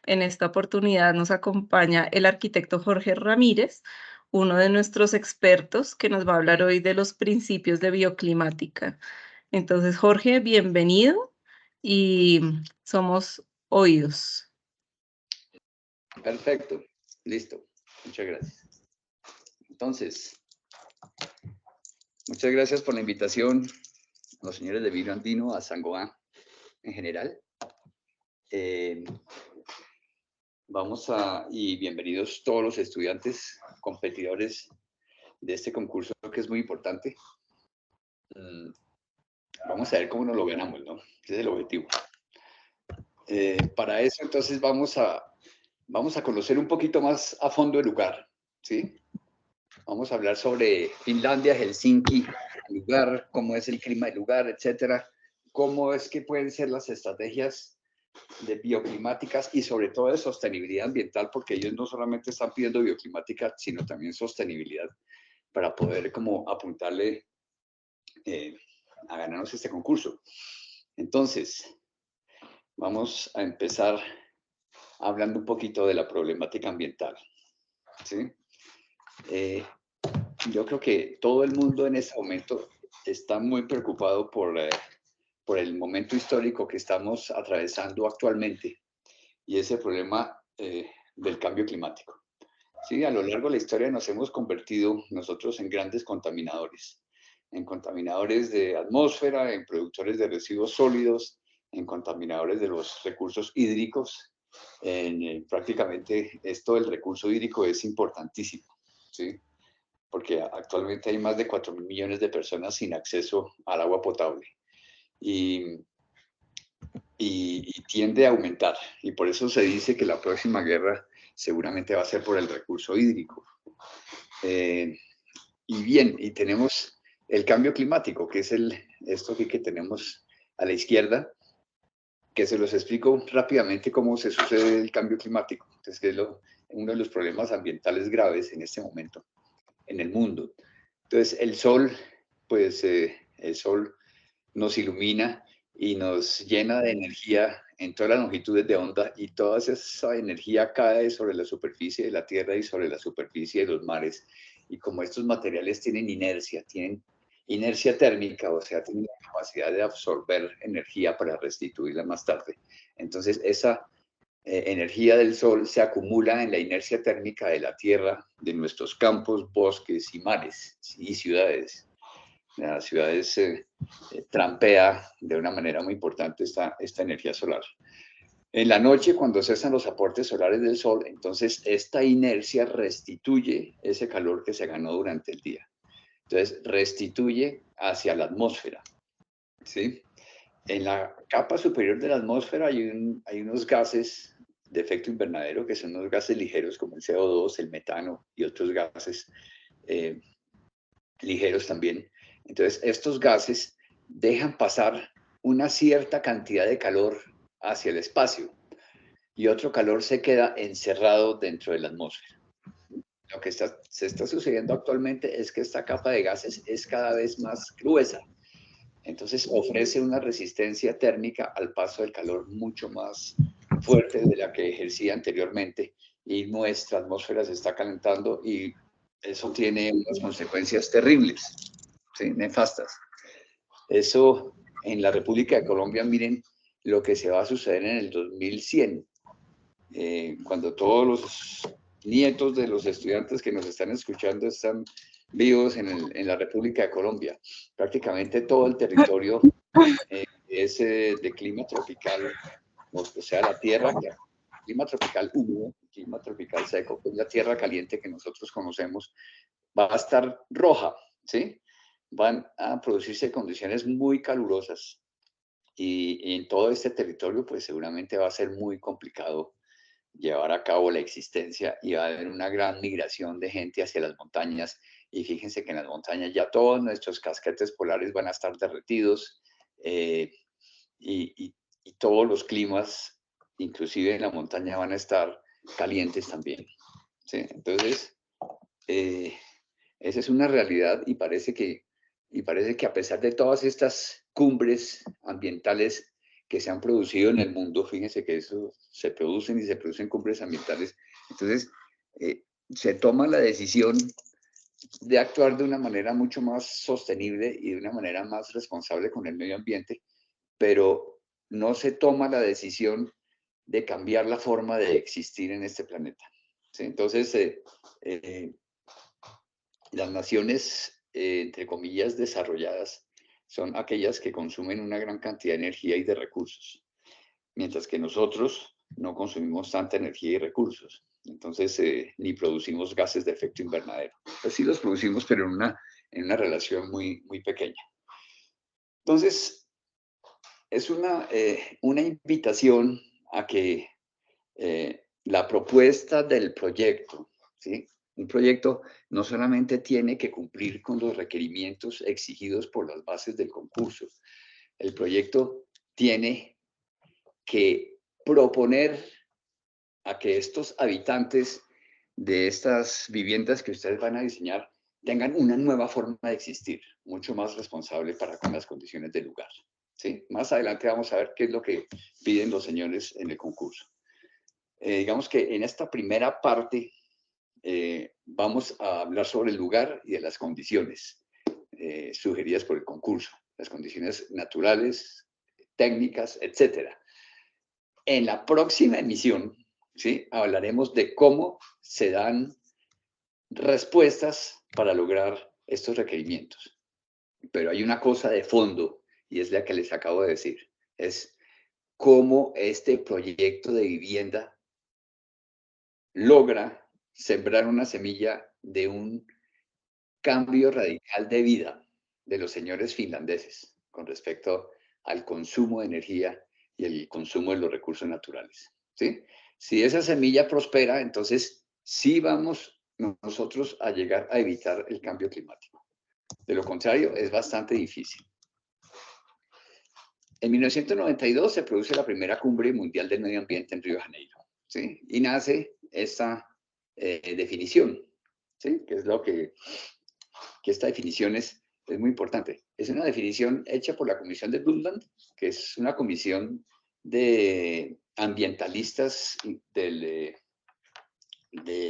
En esta oportunidad nos acompaña el arquitecto Jorge Ramírez, uno de nuestros expertos que nos va a hablar hoy de los principios de bioclimática. Entonces, Jorge, bienvenido y somos oídos. Perfecto, listo. Muchas gracias. Entonces, muchas gracias por la invitación a los señores de Vino Andino, a Sangoa en general. Y bienvenidos todos los estudiantes, competidores de este concurso que es muy importante. Vamos a ver cómo nos lo ganamos, ¿no? Ese es el objetivo. Para eso, entonces, vamos a conocer un poquito más a fondo el lugar, ¿sí? Vamos a hablar sobre Finlandia, Helsinki, el lugar, cómo es el clima del lugar, etcétera. Cómo es que pueden ser las estrategias de bioclimáticas y sobre todo de sostenibilidad ambiental, porque ellos no solamente están pidiendo bioclimática, sino también sostenibilidad para poder como apuntarle a ganarnos este concurso. Entonces, vamos a empezar hablando un poquito de la problemática ambiental, ¿sí? Yo creo que todo el mundo en este momento está muy preocupado por el momento histórico que estamos atravesando actualmente y ese problema del cambio climático. Sí, a lo largo de la historia nos hemos convertido nosotros en grandes contaminadores de atmósfera, en productores de residuos sólidos, en contaminadores de los recursos hídricos. Prácticamente esto del recurso hídrico es importantísimo, ¿sí? Porque actualmente hay más de 4.000 millones de personas sin acceso al agua potable y tiende a aumentar. Y por eso se dice que la próxima guerra seguramente va a ser por el recurso hídrico. Y tenemos el cambio climático, que es esto aquí que tenemos a la izquierda, que se los explico rápidamente cómo se sucede el cambio climático. Entonces, que es uno de los problemas ambientales graves en este momento en el mundo. Entonces, el sol nos ilumina y nos llena de energía en todas las longitudes de onda y toda esa energía cae sobre la superficie de la Tierra y sobre la superficie de los mares. Y como estos materiales tienen inercia térmica, o sea, tienen la capacidad de absorber energía para restituirla más tarde. Entonces, esa energía del sol se acumula en la inercia térmica de la Tierra, de nuestros campos, bosques y mares y ciudades. Las ciudades trampea de una manera muy importante esta energía solar. En la noche, cuando cesan los aportes solares del sol, entonces esta inercia restituye ese calor que se ganó durante el día. Entonces, restituye hacia la atmósfera, ¿sí? En la capa superior de la atmósfera hay unos gases de efecto invernadero, que son unos gases ligeros como el CO2, el metano y otros gases ligeros también. Entonces, estos gases dejan pasar una cierta cantidad de calor hacia el espacio y otro calor se queda encerrado dentro de la atmósfera. Lo que se está sucediendo actualmente es que esta capa de gases es cada vez más gruesa. Entonces ofrece una resistencia térmica al paso del calor mucho más fuerte de la que ejercía anteriormente y nuestra atmósfera se está calentando y eso tiene unas consecuencias terribles, ¿sí? Nefastas. Eso en la República de Colombia, miren lo que se va a suceder en el 2100, cuando todos los nietos de los estudiantes que nos están escuchando están vivos en la República de Colombia. Prácticamente todo el territorio es de clima tropical, o sea, la tierra, clima tropical húmedo, clima tropical seco, pues la tierra caliente que nosotros conocemos, va a estar roja, ¿sí? Van a producirse condiciones muy calurosas y en todo este territorio, pues seguramente va a ser muy complicado llevar a cabo la existencia y va a haber una gran migración de gente hacia las montañas. Y fíjense que en las montañas ya todos nuestros casquetes polares van a estar derretidos y, y todos los climas, inclusive en la montaña, van a estar calientes también. ¿Sí? Entonces, esa es una realidad y parece que a pesar de todas estas cumbres ambientales que se han producido en el mundo, fíjense que eso se producen y se producen cumbres ambientales. Entonces, se toma la decisión de actuar de una manera mucho más sostenible y de una manera más responsable con el medio ambiente, pero no se toma la decisión de cambiar la forma de existir en este planeta. ¿Sí? Entonces, las naciones, entre comillas, desarrolladas, son aquellas que consumen una gran cantidad de energía y de recursos, mientras que nosotros no consumimos tanta energía y recursos. Entonces, ni producimos gases de efecto invernadero. Pues sí los producimos, pero en una relación muy, muy pequeña. Entonces, es una invitación a que la propuesta del proyecto, ¿sí? Un proyecto no solamente tiene que cumplir con los requerimientos exigidos por las bases del concurso, el proyecto tiene que proponer a que estos habitantes de estas viviendas que ustedes van a diseñar tengan una nueva forma de existir, mucho más responsable para con las condiciones del lugar. ¿Sí? Más adelante vamos a ver qué es lo que piden los señores en el concurso. Digamos que en esta primera parte vamos a hablar sobre el lugar y de las condiciones sugeridas por el concurso, las condiciones naturales, técnicas, etcétera. En la próxima emisión, ¿sí? Hablaremos de cómo se dan respuestas para lograr estos requerimientos. Pero hay una cosa de fondo y es la que les acabo de decir, es cómo este proyecto de vivienda logra sembrar una semilla de un cambio radical de vida de los señores finlandeses con respecto al consumo de energía y el consumo de los recursos naturales. ¿Sí? Si esa semilla prospera, entonces sí vamos nosotros a llegar a evitar el cambio climático. De lo contrario, es bastante difícil. En 1992 se produce la primera cumbre mundial del medio ambiente en Río de Janeiro, ¿sí? Y nace esta definición, ¿sí? Que es lo que esta definición es muy importante. Es una definición hecha por la Comisión de Brundtland, que es una comisión de ambientalistas de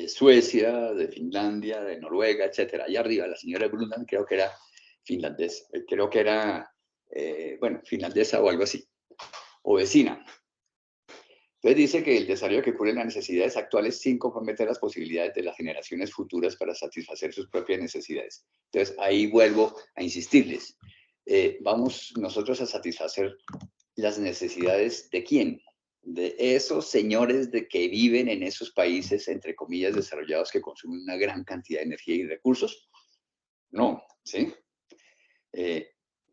Suecia, de Finlandia, de Noruega, etcétera. Allá arriba, la señora Brundtland creo que era finlandés, creo que era, bueno, finlandesa o algo así, o vecina. Entonces dice que el desarrollo que cubre las necesidades actuales sin comprometer las posibilidades de las generaciones futuras para satisfacer sus propias necesidades. Entonces ahí vuelvo a insistirles. Vamos nosotros a satisfacer las necesidades de quién, de esos señores de que viven en esos países, entre comillas, desarrollados que consumen una gran cantidad de energía y recursos. No, ¿sí?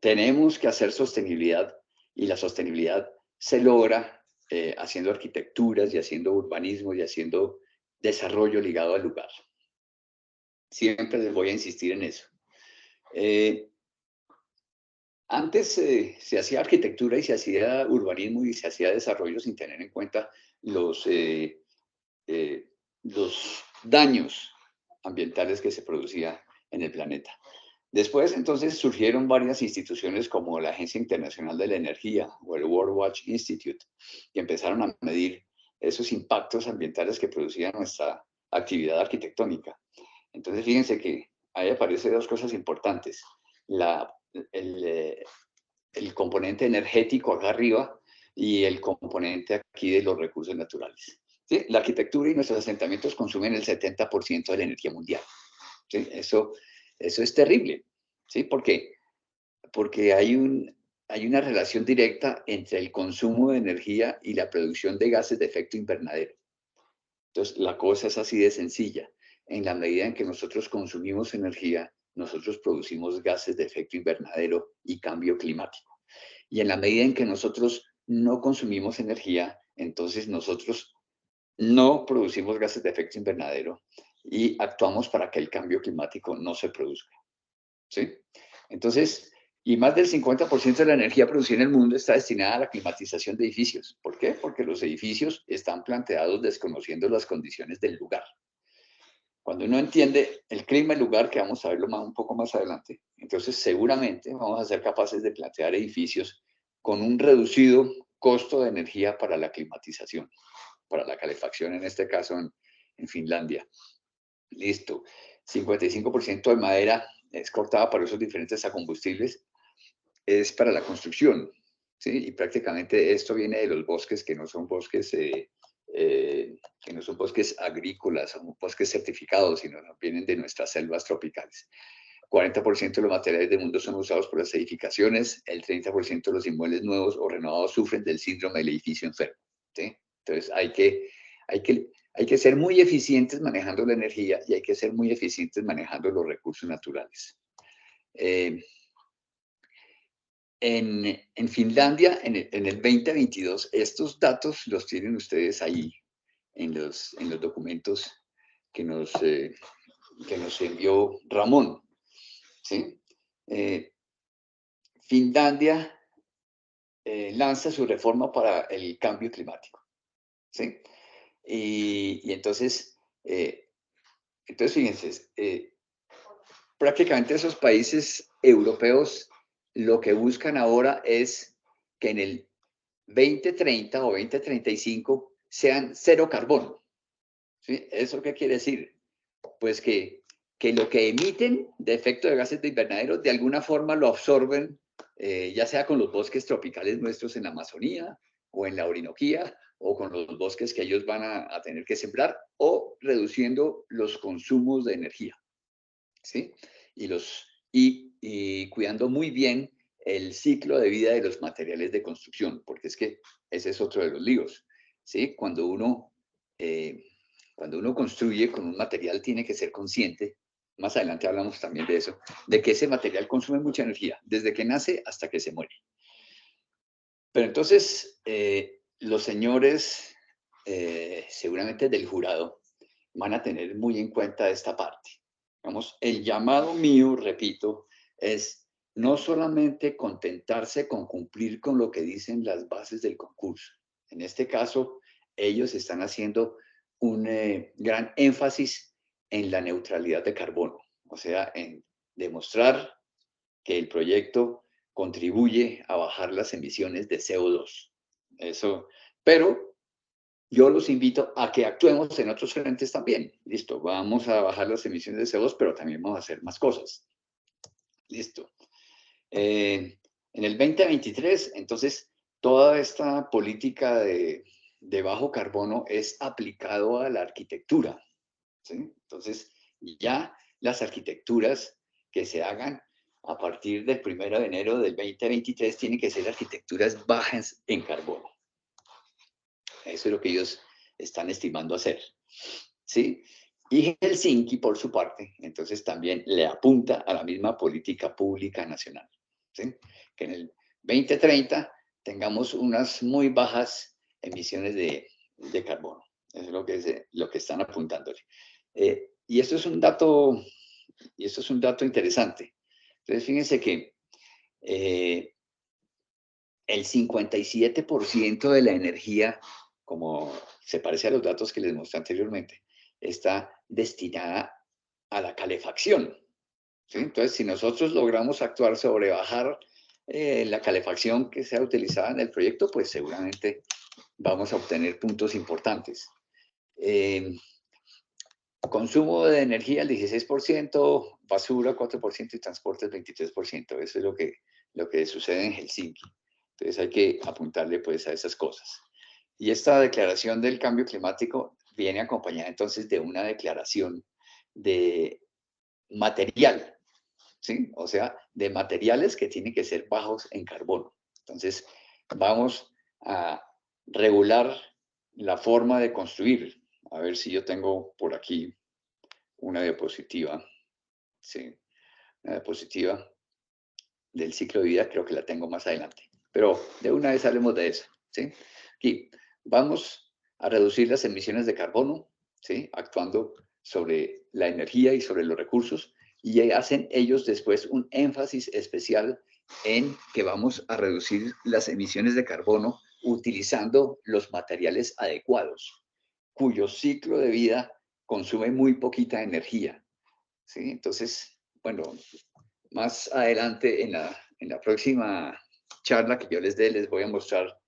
Tenemos que hacer sostenibilidad y la sostenibilidad se logra haciendo arquitecturas y haciendo urbanismo y haciendo desarrollo ligado al lugar. Siempre les voy a insistir en eso. Antes se hacía arquitectura y se hacía urbanismo y se hacía desarrollo sin tener en cuenta los daños ambientales que se producían en el planeta. Después, entonces, surgieron varias instituciones como la Agencia Internacional de la Energía o el World Watch Institute, que empezaron a medir esos impactos ambientales que producía nuestra actividad arquitectónica. Entonces, fíjense que ahí aparecen dos cosas importantes. El componente energético acá arriba y el componente aquí de los recursos naturales. ¿Sí? La arquitectura y nuestros asentamientos consumen el 70% de la energía mundial. ¿Sí? Eso es terrible, ¿sí? Porque hay una relación directa entre el consumo de energía y la producción de gases de efecto invernadero. Entonces, la cosa es así de sencilla. En la medida en que nosotros consumimos energía, nosotros producimos gases de efecto invernadero y cambio climático. Y en la medida en que nosotros no consumimos energía, entonces nosotros no producimos gases de efecto invernadero y actuamos para que el cambio climático no se produzca. ¿Sí? Entonces, y más del 50% de la energía producida en el mundo está destinada a la climatización de edificios. ¿Por qué? Porque los edificios están planteados desconociendo las condiciones del lugar. Cuando uno entiende el clima del lugar, que vamos a verlo un poco más adelante, entonces seguramente vamos a ser capaces de plantear edificios con un reducido costo de energía para la climatización, para la calefacción, en este caso en Finlandia. Listo. 55% de madera es cortada para usos diferentes a combustibles, es para la construcción, ¿sí? Y prácticamente esto viene de los bosques que no son bosques, que no son bosques agrícolas, son bosques certificados, sino vienen de nuestras selvas tropicales. 40% de los materiales del mundo son usados por las edificaciones, el 30% de los inmuebles nuevos o renovados sufren del síndrome del edificio enfermo, ¿sí? Entonces hay que ser muy eficientes manejando la energía y hay que ser muy eficientes manejando los recursos naturales. En Finlandia, en el 2022, estos datos los tienen ustedes ahí en los documentos que que nos envió Ramón, ¿sí? Finlandia lanza su reforma para el cambio climático, ¿sí? Y entonces, fíjense, prácticamente esos países europeos lo que buscan ahora es que en el 2030 o 2035 sean cero carbono, ¿sí? ¿Eso qué quiere decir? Pues que lo que emiten de efecto de gases de invernadero de alguna forma lo absorben, ya sea con los bosques tropicales nuestros en la Amazonía o en la Orinoquía, o con los bosques que ellos van a tener que sembrar, o reduciendo los consumos de energía, ¿sí? Y cuidando muy bien el ciclo de vida de los materiales de construcción, porque es que ese es otro de los líos, ¿sí? Eh, cuando uno construye con un material tiene que ser consciente, más adelante hablamos también de eso, de que ese material consume mucha energía, desde que nace hasta que se muere. Pero entonces, los señores, seguramente del jurado, van a tener muy en cuenta esta parte. Vamos, el llamado mío, repito, es no solamente contentarse con cumplir con lo que dicen las bases del concurso. En este caso, ellos están haciendo un gran énfasis en la neutralidad de carbono, o sea, en demostrar que el proyecto contribuye a bajar las emisiones de CO2. Eso, pero yo los invito a que actuemos en otros frentes también. Listo, vamos a bajar las emisiones de CO2, pero también vamos a hacer más cosas. Listo. En el 2023, entonces, toda esta política de bajo carbono es aplicado a la arquitectura, ¿sí? Entonces, ya las arquitecturas que se hagan a partir del 1 de enero del 2023 tienen que ser arquitecturas bajas en carbono. Eso es lo que ellos están estimando hacer, ¿sí? Y Helsinki, por su parte, entonces también le apunta a la misma política pública nacional, ¿sí? Que en el 2030 tengamos unas muy bajas emisiones de carbono. Eso es lo que están apuntándole. Y esto es un dato, interesante. Entonces, fíjense que el 57% de la energía, como se parece a los datos que les mostré anteriormente, está destinada a la calefacción, ¿sí? Entonces, si nosotros logramos actuar sobre bajar la calefacción que sea utilizada en el proyecto, pues seguramente vamos a obtener puntos importantes. Consumo de energía el 16%, basura 4% y transporte el 23%. Eso es lo que sucede en Helsinki. Entonces hay que apuntarle pues a esas cosas. Y esta declaración del cambio climático viene acompañada entonces de una declaración de material, ¿sí? O sea, de materiales que tienen que ser bajos en carbono. Entonces vamos a regular la forma de construir. A ver si yo tengo por aquí una diapositiva, sí, una diapositiva del ciclo de vida, creo que la tengo más adelante. Pero de una vez hablemos de eso, ¿sí? Aquí, vamos a reducir las emisiones de carbono, ¿sí? Actuando sobre la energía y sobre los recursos, y hacen ellos después un énfasis especial en que vamos a reducir las emisiones de carbono utilizando los materiales adecuados, cuyo ciclo de vida consume muy poquita energía, ¿sí? Entonces, bueno, más adelante en la próxima charla que yo les dé, les voy a mostrar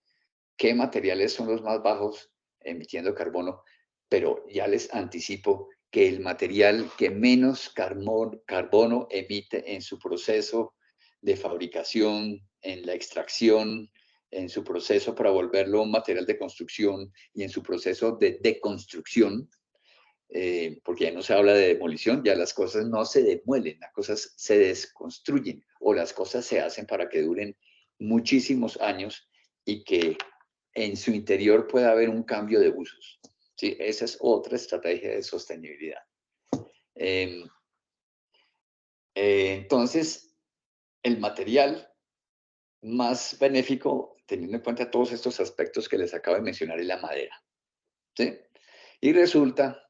qué materiales son los más bajos emitiendo carbono, pero ya les anticipo que el material que menos carbono emite en su proceso de fabricación, en la extracción, en su proceso para volverlo un material de construcción y en su proceso de deconstrucción, porque ya no se habla de demolición, ya las cosas no se demuelen, las cosas se desconstruyen o las cosas se hacen para que duren muchísimos años y que en su interior pueda haber un cambio de usos. ¿Sí? Esa es otra estrategia de sostenibilidad. Eh, entonces, el material más benéfico, teniendo en cuenta todos estos aspectos que les acabo de mencionar, es la madera. ¿Sí? Y resulta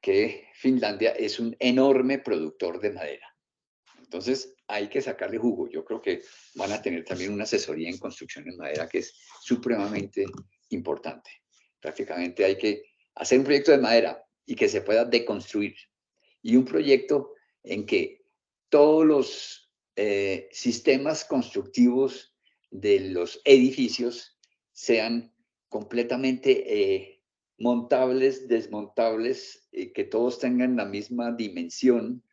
que Finlandia es un enorme productor de madera. Entonces, hay que sacarle jugo. Yo creo que van a tener también una asesoría en construcción en madera que es supremamente importante. Prácticamente hay que hacer un proyecto de madera y que se pueda deconstruir. Y un proyecto en que todos los sistemas constructivos de los edificios sean completamente montables, desmontables, que todos tengan la misma dimensión,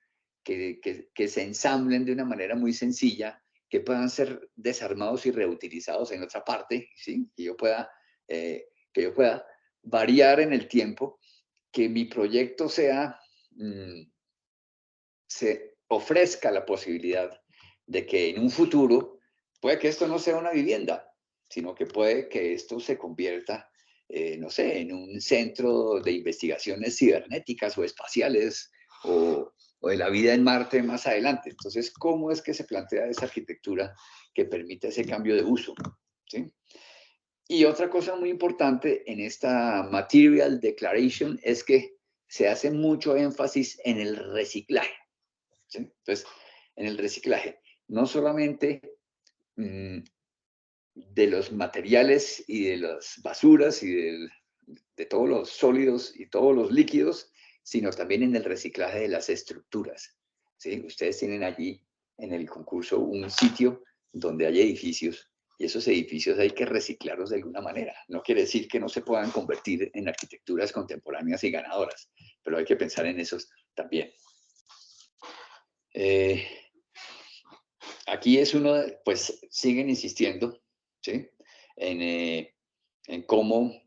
que se ensamblen de una manera muy sencilla, que puedan ser desarmados y reutilizados en otra parte, ¿sí? Que yo pueda variar en el tiempo, que mi proyecto se ofrezca la posibilidad de que en un futuro, puede que esto no sea una vivienda, sino que puede que esto se convierta, no sé, en un centro de investigaciones cibernéticas o espaciales o de la vida en Marte más adelante. Entonces, ¿cómo es que se plantea esa arquitectura que permite ese cambio de uso? ¿Sí? Y otra cosa muy importante en esta Material Declaration es que se hace mucho énfasis en el reciclaje. ¿Sí? Entonces, en el reciclaje, no solamente de los materiales y de las basuras y de todos los sólidos y todos los líquidos, sino también en el reciclaje de las estructuras. ¿Sí? Ustedes tienen allí en el concurso un sitio donde hay edificios y esos edificios hay que reciclarlos de alguna manera. No quiere decir que no se puedan convertir en arquitecturas contemporáneas y ganadoras, pero hay que pensar en esos también. Aquí es uno, pues siguen insistiendo, ¿sí? En, eh, en cómo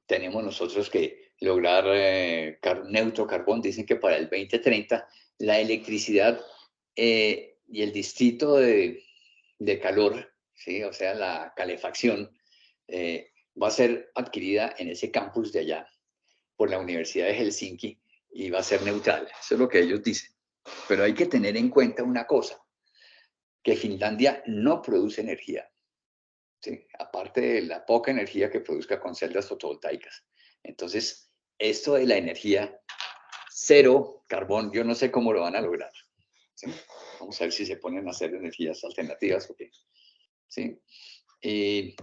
tenemos nosotros que lograr neutro carbón. Dicen que para el 2030 la electricidad y el distrito de calor, ¿sí? O sea, la calefacción, va a ser adquirida en ese campus de allá por la Universidad de Helsinki y va a ser neutral. Eso es lo que ellos dicen. Pero hay que tener en cuenta una cosa, que Finlandia no produce energía, ¿sí? Aparte de la poca energía que produzca con celdas fotovoltaicas. Entonces, esto de la energía cero carbón, yo no sé cómo lo van a lograr. ¿Sí? Vamos a ver si se ponen a hacer energías alternativas o qué. ¿Sí? Y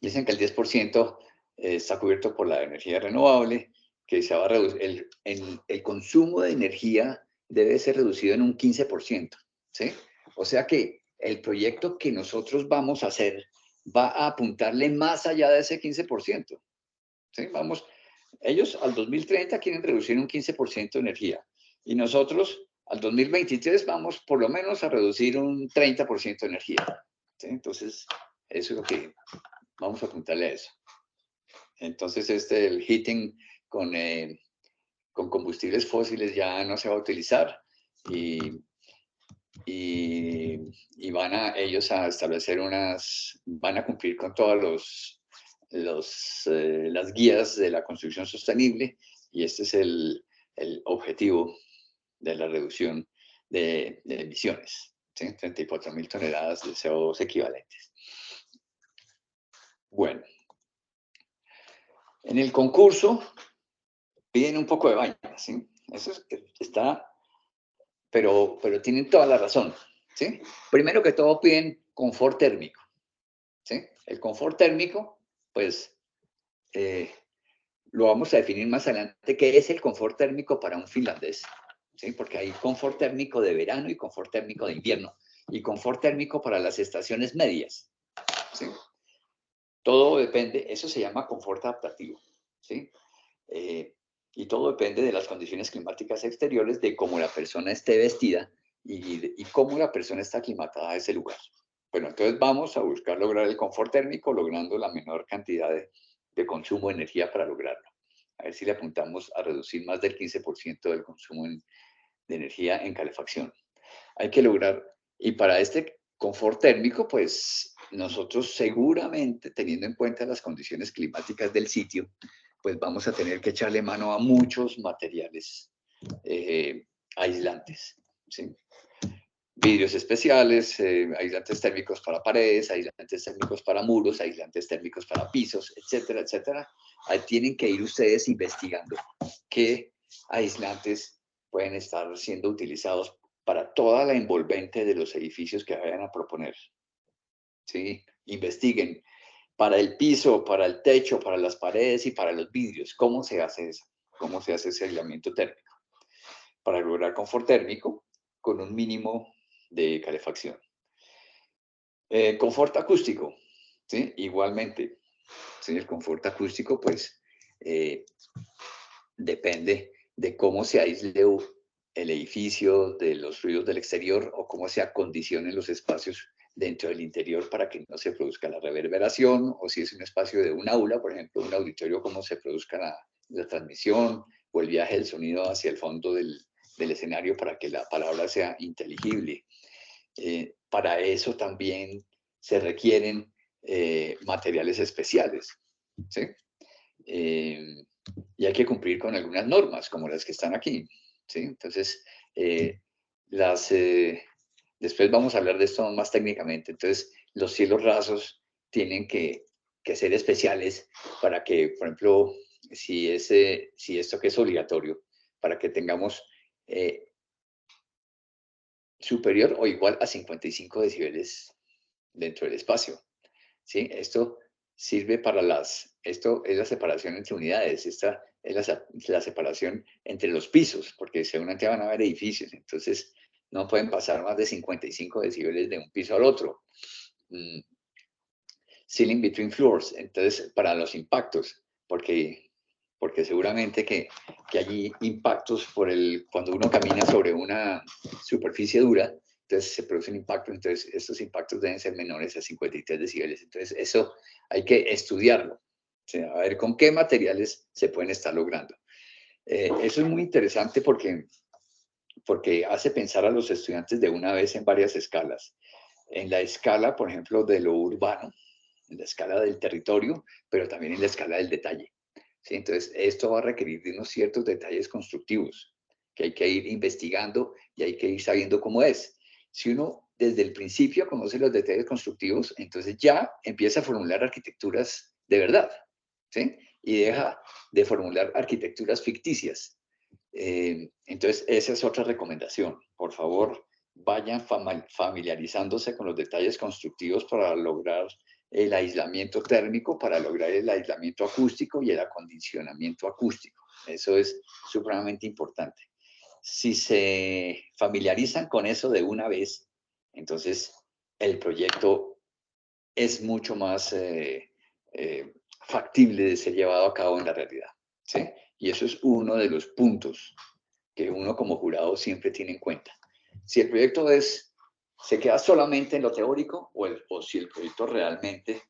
dicen que el 10% está cubierto por la energía renovable, que se va a reducir, el consumo de energía debe ser reducido en un 15%. ¿Sí? O sea que el proyecto que nosotros vamos a hacer va a apuntarle más allá de ese 15%. ¿Sí? Ellos al 2030 quieren reducir un 15% de energía y nosotros al 2023 vamos por lo menos a reducir un 30% de energía. ¿Sí? Entonces, eso es lo que vamos a apuntarle a eso. Entonces, el heating con combustibles fósiles ya no se va a utilizar y, y van ellos a establecer van a cumplir con todas las guías de la construcción sostenible y este es el objetivo de la reducción de emisiones, ¿sí? 34.000 toneladas de CO2 equivalentes. Bueno, en el concurso piden un poco de vaina, ¿sí? Eso está, pero tienen toda la razón, ¿sí? Primero que todo piden confort térmico, ¿sí? El confort térmico, pues, lo vamos a definir más adelante, qué es el confort térmico para un finlandés, ¿sí? Porque hay confort térmico de verano y confort térmico de invierno, y confort térmico para las estaciones medias, ¿sí? Todo depende, eso se llama confort adaptativo, ¿sí? Eh, y todo depende de las condiciones climáticas exteriores, de cómo la persona esté vestida y cómo la persona está aclimatada a ese lugar. Bueno, entonces vamos a buscar lograr el confort térmico, logrando la menor cantidad de consumo de energía para lograrlo. A ver si le apuntamos a reducir más del 15% del consumo de energía en calefacción. Hay que lograr, y para este confort térmico, pues nosotros seguramente, teniendo en cuenta las condiciones climáticas del sitio, pues vamos a tener que echarle mano a muchos materiales aislantes, ¿sí? Vidrios especiales, aislantes térmicos para paredes, aislantes térmicos para muros, aislantes térmicos para pisos, etcétera, etcétera. Ahí tienen que ir ustedes investigando qué aislantes pueden estar siendo utilizados para toda la envolvente de los edificios que vayan a proponer. ¿Sí? Investiguen para el piso, para el techo, para las paredes y para los vidrios. ¿Cómo se hace eso? ¿Cómo se hace ese aislamiento térmico? Para lograr confort térmico con un mínimo de calefacción. Confort acústico, ¿sí? Igualmente, ¿sí? El confort acústico, pues, eh, depende de cómo se aísle el edificio de los ruidos del exterior o cómo se acondicionen los espacios dentro del interior para que no se produzca la reverberación, o si es un espacio de un aula, por ejemplo, un auditorio, cómo se produzca la transmisión o el viaje del sonido hacia el fondo del escenario para que la palabra sea inteligible. Para eso también se requieren materiales especiales, ¿sí? Eh, y hay que cumplir con algunas normas, como las que están aquí, ¿sí? Entonces, eh, las, después vamos a hablar de esto más técnicamente. Entonces, los cielos rasos tienen que ser especiales para que, por ejemplo, si esto que es obligatorio, para que tengamos superior o igual a 55 decibeles dentro del espacio, ¿sí? Esto sirve para esto es la separación entre unidades, esta es la separación entre los pisos, porque seguramente van a haber edificios, entonces no pueden pasar más de 55 decibeles de un piso al otro. Mm, Ceiling between floors, entonces para los impactos, porque seguramente que hay impactos cuando uno camina sobre una superficie dura, entonces se producen impactos, entonces estos impactos deben ser menores a 53 decibeles. Entonces eso hay que estudiarlo, o sea, a ver con qué materiales se pueden estar logrando. Eso es muy interesante porque hace pensar a los estudiantes de una vez en varias escalas. En la escala, por ejemplo, de lo urbano, en la escala del territorio, pero también en la escala del detalle. ¿Sí? Entonces, esto va a requerir de unos ciertos detalles constructivos que hay que ir investigando y hay que ir sabiendo cómo es. Si uno desde el principio conoce los detalles constructivos, entonces ya empieza a formular arquitecturas de verdad, ¿sí? Y deja de formular arquitecturas ficticias. Entonces, esa es otra recomendación. Por favor, vayan familiarizándose con los detalles constructivos para lograr el aislamiento térmico, para lograr el aislamiento acústico y el acondicionamiento acústico. Eso es supremamente importante. Si se familiarizan con eso de una vez, entonces el proyecto es mucho más factible de ser llevado a cabo en la realidad, ¿sí? Y eso es uno de los puntos que uno como jurado siempre tiene en cuenta. Si el proyecto se queda solamente en lo teórico o si el proyecto realmente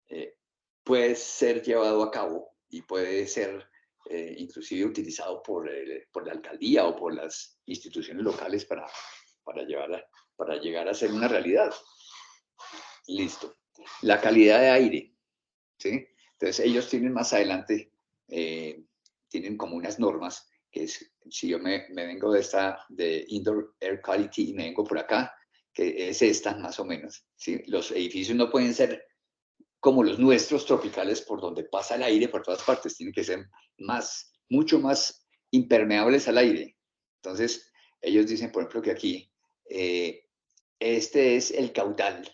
eh, puede ser llevado a cabo y puede ser inclusive utilizado por la alcaldía o por las instituciones locales para, para llegar a ser una realidad. Listo. La calidad de aire, ¿sí? Entonces ellos tienen más adelante, tienen como unas normas, que es, si yo me vengo de Indoor Air Quality y me vengo por acá, que es esta más o menos, ¿sí? Los edificios no pueden ser como los nuestros tropicales por donde pasa el aire por todas partes, tienen que ser mucho más impermeables al aire. Entonces, ellos dicen, por ejemplo, que aquí este es el caudal,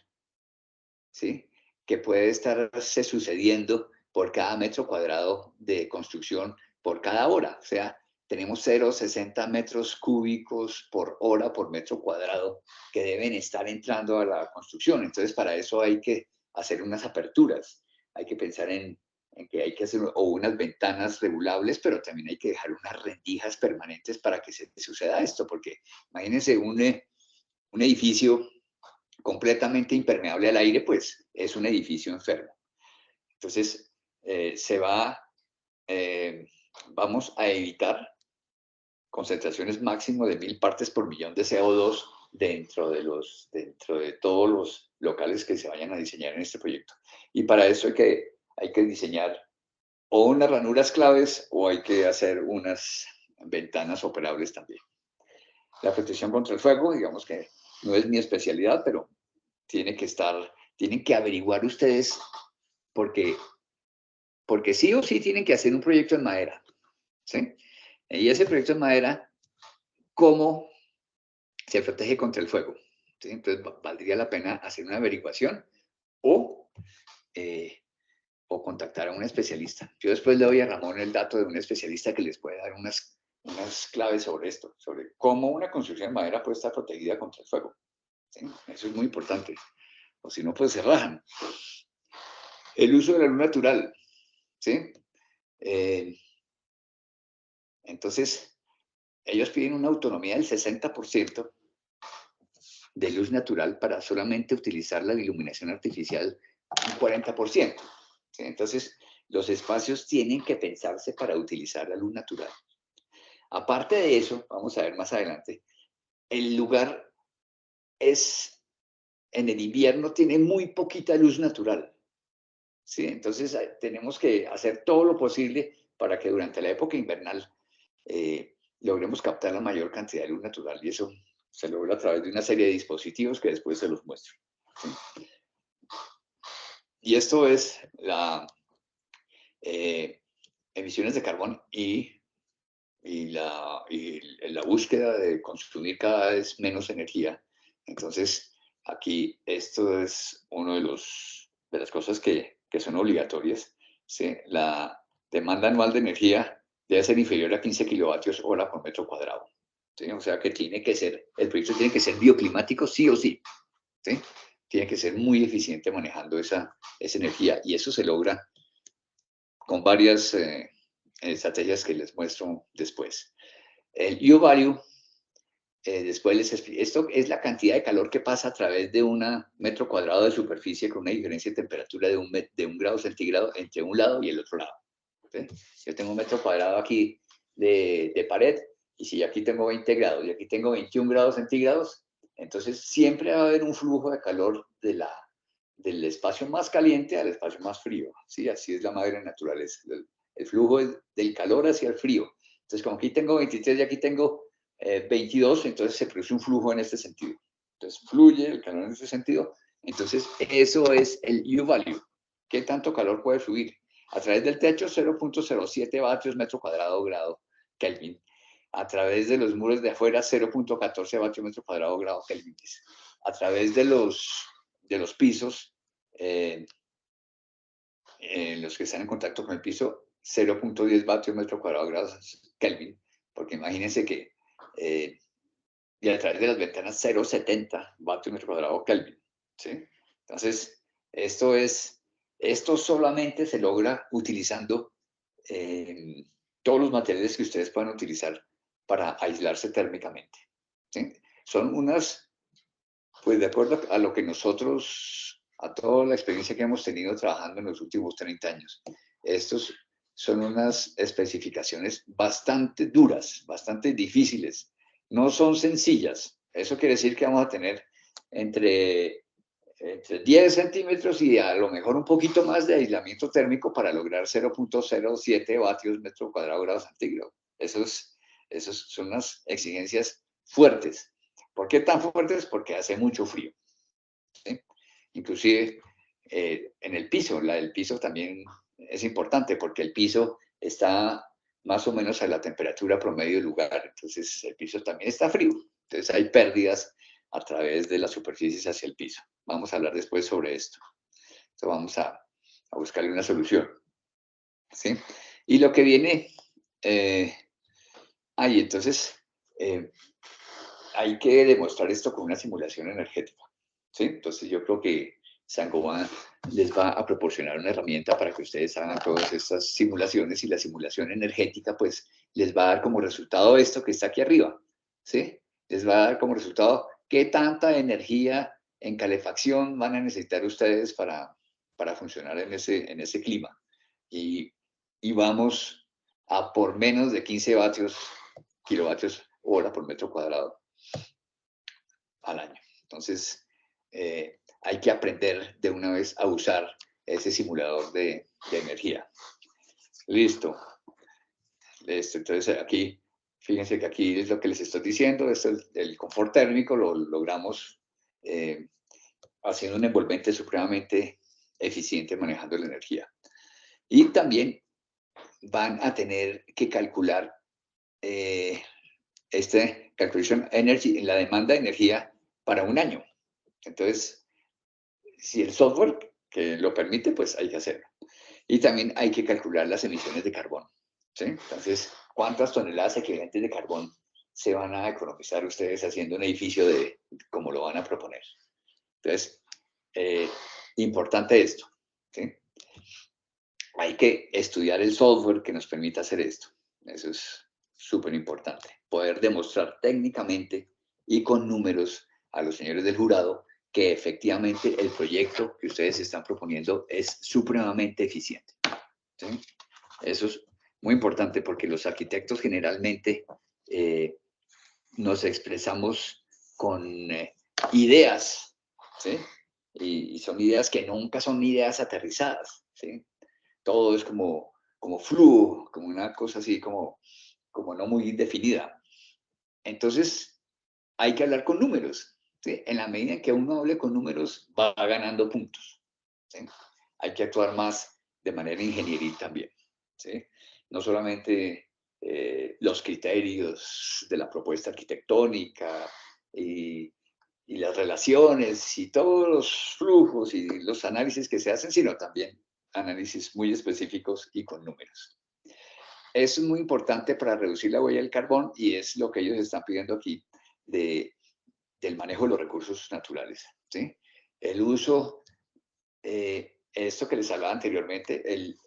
¿sí? Que puede estarse sucediendo por cada metro cuadrado de construcción por cada hora. O sea, tenemos 0,60 metros cúbicos por hora por metro cuadrado que deben estar entrando a la construcción. Entonces, para eso hay que hacer unas aperturas. hay que pensar en que hay que hacer o unas ventanas regulables, pero también hay que dejar unas rendijas permanentes para que se suceda esto, porque imagínense un edificio completamente impermeable al aire, pues es un edificio enfermo. Entonces, vamos a evitar concentraciones máximo de 1000 partes por millón de CO2 dentro de todos los locales que se vayan a diseñar en este proyecto. Y para eso hay que diseñar o unas ranuras claves o hay que hacer unas ventanas operables también. La protección contra el fuego, digamos que no es mi especialidad, pero tienen que averiguar ustedes porque, porque sí o sí tienen que hacer un proyecto en madera, ¿sí? Y ese proyecto en madera, ¿cómo se protege contra el fuego? ¿Sí? Entonces, valdría la pena hacer una averiguación o, eh, o contactar a un especialista. Yo después le doy a Ramón el dato de un especialista que les puede dar unas claves sobre esto, sobre cómo una construcción de madera puede estar protegida contra el fuego. ¿Sí? Eso es muy importante. O si no, pues se rajan. El uso de la luz natural. ¿Sí? Entonces, ellos piden una autonomía del 60% de luz natural para solamente utilizar la iluminación artificial un 40%. ¿Sí? Entonces, los espacios tienen que pensarse para utilizar la luz natural. Aparte de eso, vamos a ver más adelante, el lugar en el invierno tiene muy poquita luz natural. ¿Sí? Entonces, tenemos que hacer todo lo posible para que durante la época invernal logremos captar la mayor cantidad de luz natural y eso se logra a través de una serie de dispositivos que después se los muestro. ¿Sí? Y esto es la emisiones de carbón y la búsqueda de consumir cada vez menos energía. Entonces, aquí esto es uno de las cosas que son obligatorias. ¿Sí? La demanda anual de energía debe ser inferior a 15 kilovatios hora por metro cuadrado. ¿Sí? O sea que el proyecto tiene que ser bioclimático sí o sí. ¿Sí? Tiene que ser muy eficiente manejando esa energía y eso se logra con varias estrategias que les muestro después. El U-value, después les explico, esto es la cantidad de calor que pasa a través de un metro cuadrado de superficie con una diferencia de temperatura de un grado centígrado entre un lado y el otro lado. ¿Sí? Yo tengo un metro cuadrado aquí de pared y si aquí tengo 20 grados y aquí tengo 21 grados centígrados, entonces siempre va a haber un flujo de calor del espacio más caliente al espacio más frío. ¿Sí? Así es la madre naturaleza. El flujo del calor hacia el frío. Entonces, como aquí tengo 23 y aquí tengo 22, entonces se produce un flujo en este sentido. Entonces, fluye el calor en este sentido. Entonces, eso es el U-value. ¿Qué tanto calor puede fluir? A través del techo, 0.07 vatios metro cuadrado grado Kelvin. A través de los muros de afuera, 0.14 vatios metro cuadrado grado Kelvin. A través de los pisos, los que están en contacto con el piso, 0.10 vatios metro cuadrado grados Kelvin, porque imagínense que, y a través de las ventanas 0.70 vatios metro cuadrado Kelvin, ¿sí? Entonces, esto solamente se logra utilizando todos los materiales que ustedes puedan utilizar para aislarse térmicamente, ¿sí? Son pues de acuerdo a lo que a toda la experiencia que hemos tenido trabajando en los últimos 30 años, estos son unas especificaciones bastante duras, bastante difíciles, no son sencillas. Eso quiere decir que vamos a tener entre 10 centímetros y a lo mejor un poquito más de aislamiento térmico para lograr 0.07 vatios metro cuadrado grado centígrado. Esos son unas exigencias fuertes. ¿Por qué tan fuertes? Porque hace mucho frío. ¿Sí? Inclusive en el piso, el piso también es importante porque el piso está más o menos a la temperatura promedio del lugar, entonces el piso también está frío, entonces hay pérdidas a través de las superficies hacia el piso. Vamos a hablar después sobre esto. Entonces vamos a buscarle una solución. ¿Sí? Y lo que viene, entonces hay que demostrar esto con una simulación energética. ¿Sí? Entonces yo creo que Saint-Gobain les va a proporcionar una herramienta para que ustedes hagan todas estas simulaciones, y la simulación energética pues les va a dar como resultado esto que está aquí arriba, ¿sí? Les va a dar como resultado qué tanta energía en calefacción van a necesitar ustedes para funcionar en ese clima. Y vamos a por menos de 15 kilovatios hora por metro cuadrado al año. Entonces, hay que aprender de una vez a usar ese simulador de energía. Listo. Listo. Entonces, aquí, fíjense que aquí es lo que les estoy diciendo. Esto es el confort térmico, lo logramos haciendo un envolvente supremamente eficiente manejando la energía. Y también van a tener que calcular calculation energy, la demanda de energía para un año. Entonces, si el software que lo permite, pues hay que hacerlo. Y también hay que calcular las emisiones de carbón, ¿sí? Entonces, ¿cuántas toneladas equivalentes de carbón se van a economizar ustedes haciendo un edificio como lo van a proponer? Entonces, importante esto, ¿sí? Hay que estudiar el software que nos permita hacer esto. Eso es súper importante. Poder demostrar técnicamente y con números a los señores del jurado que efectivamente el proyecto que ustedes están proponiendo es supremamente eficiente, ¿sí? Eso es muy importante porque los arquitectos generalmente nos expresamos con ideas, ¿sí? Y son ideas que nunca son ideas aterrizadas, ¿sí? Todo es como flujo, como una cosa así, como no muy definida. Entonces, hay que hablar con números, ¿sí? En la medida en que uno hable con números, va ganando puntos, ¿sí? Hay que actuar más de manera ingenieril también, ¿sí? No solamente los criterios de la propuesta arquitectónica y las relaciones y todos los flujos y los análisis que se hacen, sino también análisis muy específicos y con números. Eso es muy importante para reducir la huella del carbón y es lo que ellos están pidiendo aquí del manejo de los recursos naturales, ¿sí? El uso, esto que les hablaba anteriormente, el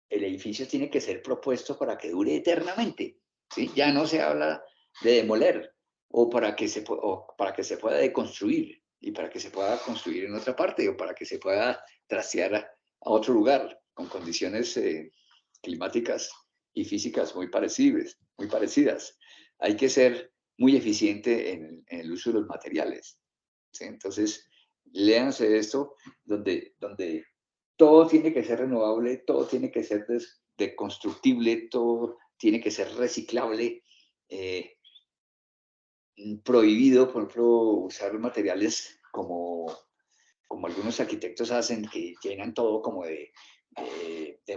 edificio tiene que ser propuesto para que dure eternamente, ¿sí? Ya no se habla de demoler o para que se pueda deconstruir y para que se pueda construir en otra parte o para que se pueda trastear a otro lugar con condiciones climáticas y físicas muy parecidas. Hay que ser muy eficiente en el uso de los materiales, ¿sí? Entonces, léanse esto donde todo tiene que ser renovable, todo tiene que ser deconstructible, todo tiene que ser reciclable. Prohibido, por ejemplo, usar materiales como algunos arquitectos hacen, que llenan todo como de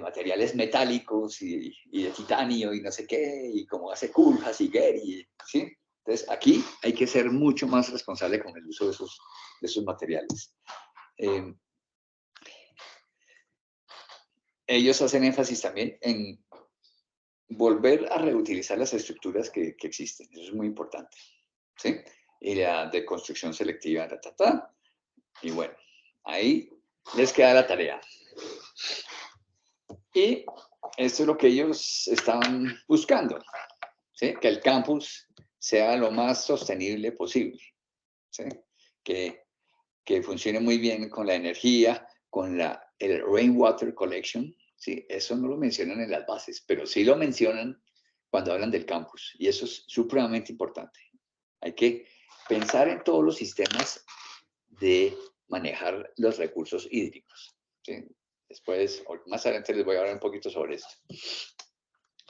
materiales metálicos y de titanio y no sé qué, y como hace Koolhaas y Gehry, ¿sí? Entonces, aquí hay que ser mucho más responsable con el uso de esos materiales. Ellos hacen énfasis también en volver a reutilizar las estructuras que existen. Eso es muy importante, ¿sí? Y la deconstrucción selectiva, y bueno, ahí les queda la tarea. Y esto es lo que ellos están buscando, ¿sí? Que el campus sea lo más sostenible posible, ¿sí? Que funcione muy bien con la energía, con el rainwater collection, ¿sí? Eso no lo mencionan en las bases, pero sí lo mencionan cuando hablan del campus, y eso es supremamente importante. Hay que pensar en todos los sistemas de manejar los recursos hídricos, ¿sí? Después, más adelante les voy a hablar un poquito sobre esto.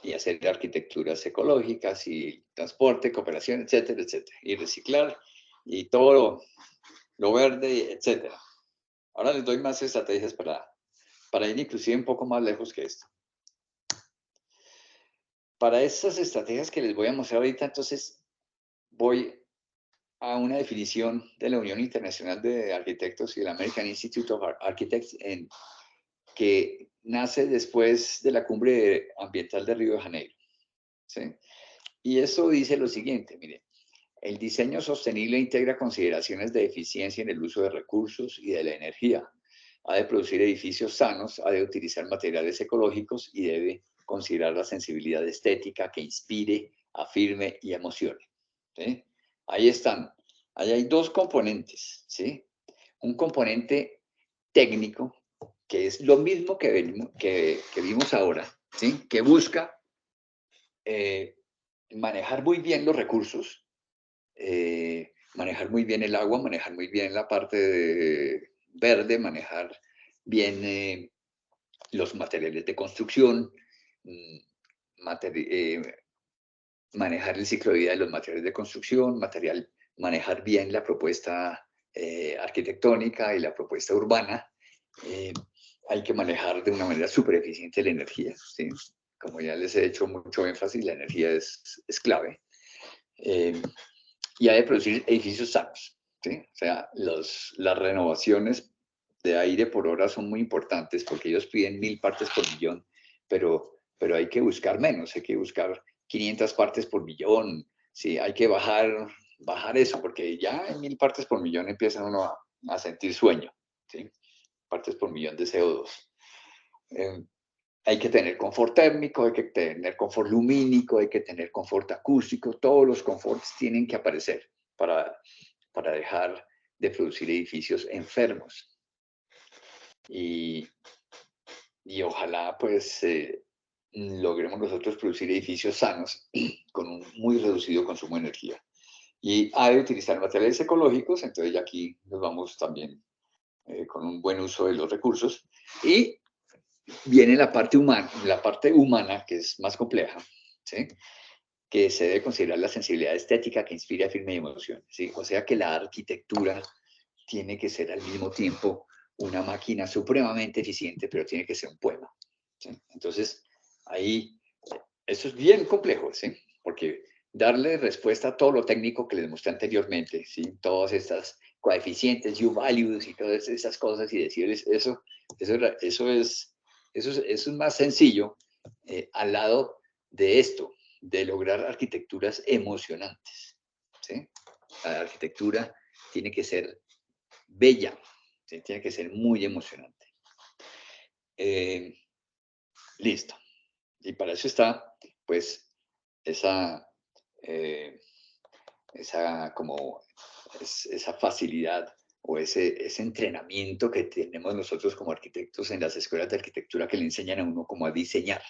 Y hacer arquitecturas ecológicas y transporte, cooperación, etcétera, etcétera. Y reciclar y todo lo verde, etcétera. Ahora les doy más estrategias para ir inclusive un poco más lejos que esto. Para estas estrategias que les voy a mostrar ahorita, entonces voy a una definición de la Unión Internacional de Arquitectos y el American Institute of Architects, que nace después de la cumbre ambiental de Río de Janeiro, ¿sí? Y eso dice lo siguiente, miren, El diseño sostenible integra consideraciones de eficiencia en el uso de recursos y de la energía. Ha de producir edificios sanos, ha de utilizar materiales ecológicos y debe considerar la sensibilidad estética que inspire, afirme y emocione. ¿Sí? Ahí están. Ahí hay dos componentes. ¿Sí? Un componente técnico, que es lo mismo que vimos ahora, ¿sí? Que busca manejar muy bien los recursos, manejar muy bien el agua, manejar muy bien la parte verde, manejar bien los materiales de construcción, mm, manejar el ciclo de vida de los materiales de construcción, manejar bien la propuesta arquitectónica y la propuesta urbana. Eh, Hay que manejar de una manera súper eficiente la energía, ¿sí? Como ya les he hecho mucho énfasis, la energía es clave. Eh, y ha de producir edificios sanos, ¿sí? O sea, las renovaciones de aire por hora son muy importantes porque ellos piden 1000 partes por millón, pero hay que buscar menos, hay que buscar 500 partes por millón, ¿sí? Hay que bajar eso, porque ya en 1000 partes por millón empieza uno a sentir sueño, ¿sí? Partes por millón de CO2. Hay que tener confort térmico, hay que tener confort lumínico, hay que tener confort acústico, todos los conforts tienen que aparecer para dejar de producir edificios enfermos. Y ojalá pues logremos nosotros producir edificios sanos con un muy reducido consumo de energía. Y ha de utilizar materiales ecológicos, entonces ya aquí nos vamos también con un buen uso de los recursos. Y viene la parte humana, que es más compleja, ¿sí? Que se debe considerar la sensibilidad estética que inspira, afirme y emociona, ¿sí? O sea que la arquitectura tiene que ser al mismo tiempo una máquina supremamente eficiente, pero tiene que ser un poema, ¿sí? Entonces, ahí, eso es bien complejo, ¿sí? Porque darle respuesta a todo lo técnico que les mostré anteriormente, ¿sí? Todas estas coeficientes, U-values y todas esas cosas y decirles eso es más sencillo al lado de esto, de lograr arquitecturas emocionantes, ¿sí? La arquitectura tiene que ser bella, ¿sí? Tiene que ser muy emocionante. Listo. Y para eso está, pues, esa, eh, esa facilidad o ese entrenamiento que tenemos nosotros como arquitectos en las escuelas de arquitectura que le enseñan a uno cómo a diseñar,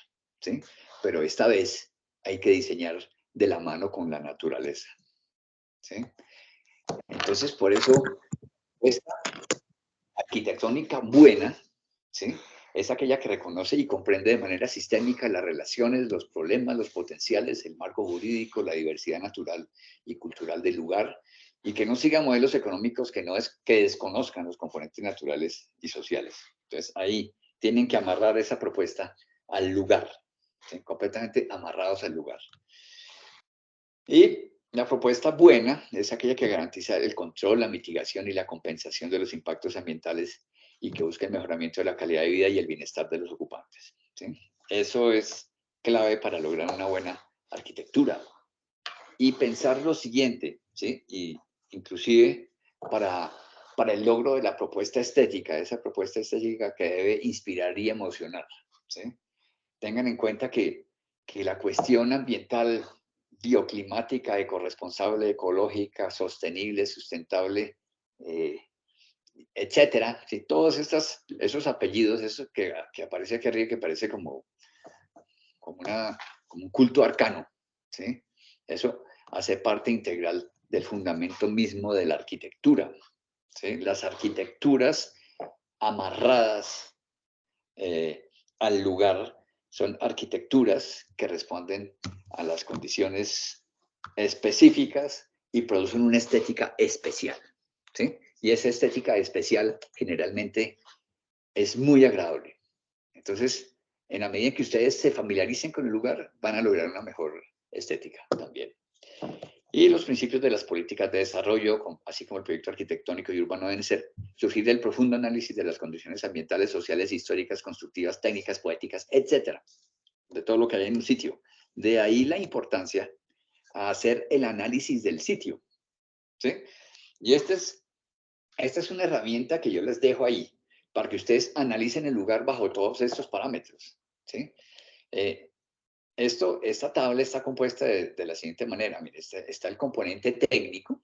¿sí? Pero esta vez hay que diseñar de la mano con la naturaleza, ¿sí? Entonces, por eso, esta arquitectónica buena, ¿sí? Es aquella que reconoce y comprende de manera sistémica las relaciones, los problemas, los potenciales, el marco jurídico, la diversidad natural y cultural del lugar, y que no siga modelos económicos que desconozcan los componentes naturales y sociales. Entonces, ahí tienen que amarrar esa propuesta al lugar, ¿sí? Completamente amarrados al lugar. Y la propuesta buena es aquella que garantiza el control, la mitigación y la compensación de los impactos ambientales y que busca el mejoramiento de la calidad de vida y el bienestar de los ocupantes, ¿sí? Eso es clave para lograr una buena arquitectura. Y pensar lo siguiente, ¿sí? Y inclusive para el logro de la propuesta estética, esa propuesta estética que debe inspirar y emocionar, ¿sí? Tengan en cuenta que la cuestión ambiental, bioclimática, ecorresponsable, ecológica, sostenible, sustentable, eh, etcétera, ¿sí? Todos esos apellidos, eso que aparece aquí arriba, que parece como un culto arcano, ¿sí? Eso hace parte integral del fundamento mismo de la arquitectura, ¿sí? Las arquitecturas amarradas al lugar son arquitecturas que responden a las condiciones específicas y producen una estética especial, ¿sí? Y esa estética especial generalmente es muy agradable. Entonces, en la medida que ustedes se familiaricen con el lugar, van a lograr una mejor estética también. Y los principios de las políticas de desarrollo, así como el proyecto arquitectónico y urbano, deben surgir del profundo análisis de las condiciones ambientales, sociales, históricas, constructivas, técnicas, poéticas, etcétera, de todo lo que hay en un sitio. De ahí la importancia a hacer el análisis del sitio, ¿sí? Y esta es una herramienta que yo les dejo ahí para que ustedes analicen el lugar bajo todos estos parámetros, ¿sí? Eh, esta tabla está compuesta de la siguiente manera. Mire, está el componente técnico,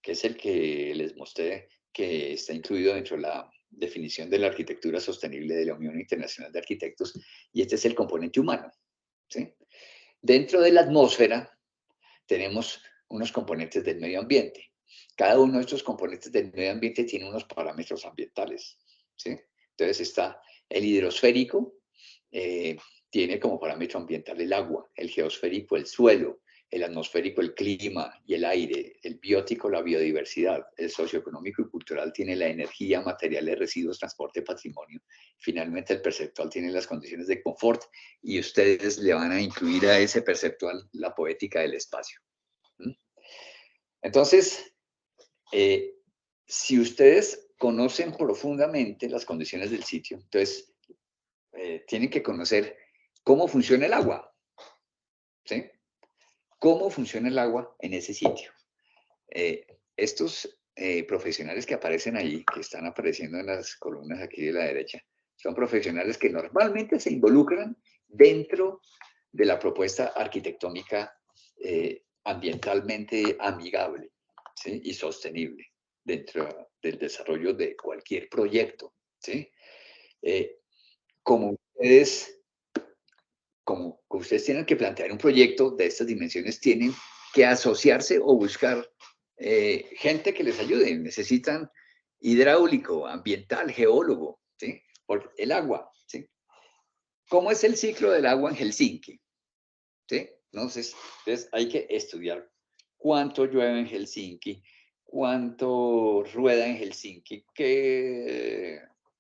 que es el que les mostré que está incluido dentro de la definición de la arquitectura sostenible de la Unión Internacional de Arquitectos, y este es el componente humano, ¿sí? Dentro de la atmósfera tenemos unos componentes del medio ambiente. Cada uno de estos componentes del medio ambiente tiene unos parámetros ambientales, ¿sí? Entonces está el hidrosférico, eh, tiene como parámetro ambiental el agua, el geosférico el suelo, el atmosférico el clima y el aire, el biótico la biodiversidad, el socioeconómico y cultural tiene la energía, materiales, residuos, transporte, patrimonio. Finalmente el perceptual tiene las condiciones de confort y ustedes le van a incluir a ese perceptual la poética del espacio. Entonces, si ustedes conocen profundamente las condiciones del sitio, entonces tienen que conocer cómo funciona el agua, ¿sí? ¿Cómo funciona el agua en ese sitio? Estos profesionales que aparecen ahí, que están apareciendo en las columnas aquí de la derecha, son profesionales que normalmente se involucran dentro de la propuesta arquitectónica ambientalmente amigable, ¿sí? Y sostenible dentro del desarrollo de cualquier proyecto, ¿sí? Eh, como ustedes como ustedes tienen que plantear un proyecto de estas dimensiones, tienen que asociarse o buscar gente que les ayude. Necesitan hidráulico, ambiental, geólogo, ¿sí? Por el agua, ¿sí? ¿Cómo es el ciclo del agua en Helsinki? ¿Sí? Entonces hay que estudiar cuánto llueve en Helsinki, cuánto rueda en Helsinki,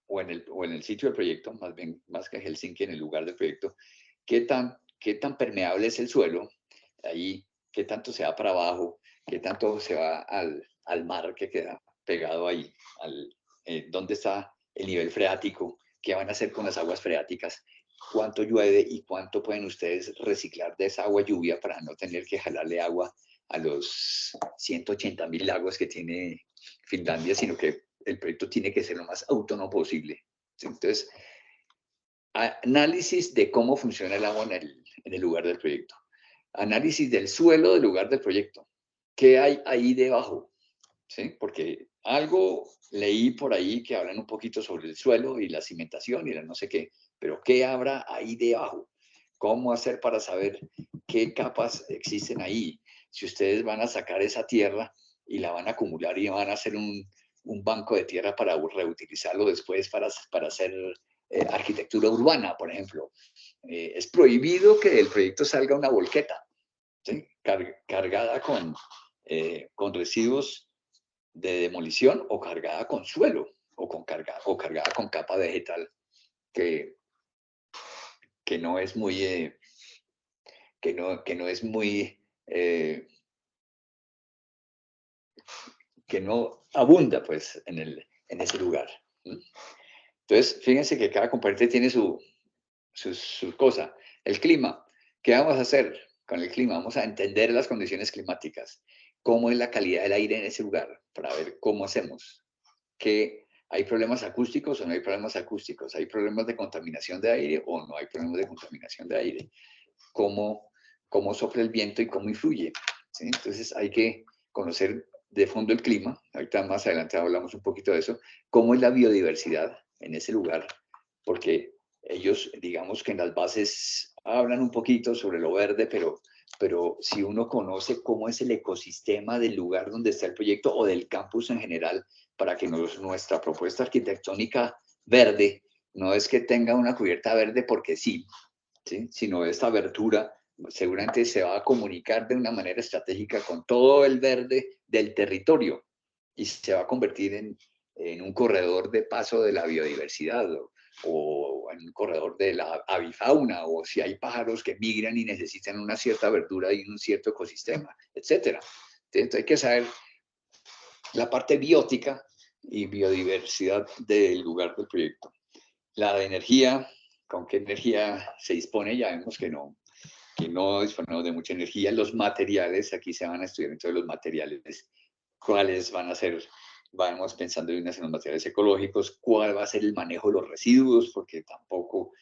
o en el sitio del proyecto, más bien, más que Helsinki, en el lugar del proyecto, qué tan permeable es el suelo, ahí, qué tanto se va para abajo, qué tanto se va al mar que queda pegado ahí, dónde está el nivel freático, qué van a hacer con las aguas freáticas, cuánto llueve y cuánto pueden ustedes reciclar de esa agua lluvia para no tener que jalarle agua a los 180.000 lagos que tiene Finlandia, sino que el proyecto tiene que ser lo más autónomo posible. Entonces, análisis de cómo funciona el agua en el lugar del proyecto. Análisis del suelo del lugar del proyecto. ¿Qué hay ahí debajo? ¿Sí? Porque algo leí por ahí que hablan un poquito sobre el suelo y la cimentación y la no sé qué, pero ¿qué habrá ahí debajo? ¿Cómo hacer para saber qué capas existen ahí? Si ustedes van a sacar esa tierra y la van a acumular y van a hacer un banco de tierra para reutilizarlo después para hacer arquitectura urbana, por ejemplo. Es prohibido que del proyecto salga una volqueta, ¿sí? Cargada con residuos de demolición o cargada con suelo o cargada con capa vegetal que, que no es muy, que no es muy, que no abunda pues en ese lugar. Entonces, fíjense que cada componente tiene su cosa. El clima, ¿qué vamos a hacer con el clima? Vamos a entender las condiciones climáticas, cómo es la calidad del aire en ese lugar, para ver cómo hacemos. Que hay problemas acústicos o no hay problemas acústicos, hay problemas de contaminación de aire o no hay problemas de contaminación de aire, cómo sopla el viento y cómo influye, ¿sí? Entonces hay que conocer de fondo el clima, ahorita más adelante hablamos un poquito de eso, cómo es la biodiversidad en ese lugar, porque ellos, digamos que en las bases hablan un poquito sobre lo verde, pero si uno conoce cómo es el ecosistema del lugar donde está el proyecto o del campus en general, para que nuestra propuesta arquitectónica verde no es que tenga una cubierta verde porque sí, ¿sí? Sino esta abertura seguramente se va a comunicar de una manera estratégica con todo el verde del territorio y se va a convertir en un corredor de paso de la biodiversidad o en un corredor de la avifauna, o si hay pájaros que migran y necesitan una cierta verdura y un cierto ecosistema, etc. Entonces hay que saber la parte biótica y biodiversidad del lugar del proyecto. La de energía, con qué energía se dispone, ya vemos que no, que no disponemos de mucha energía. Los materiales, aquí se van a estudiar entonces los materiales, cuáles van a ser, vamos pensando en los materiales ecológicos, cuál va a ser el manejo de los residuos, porque tampoco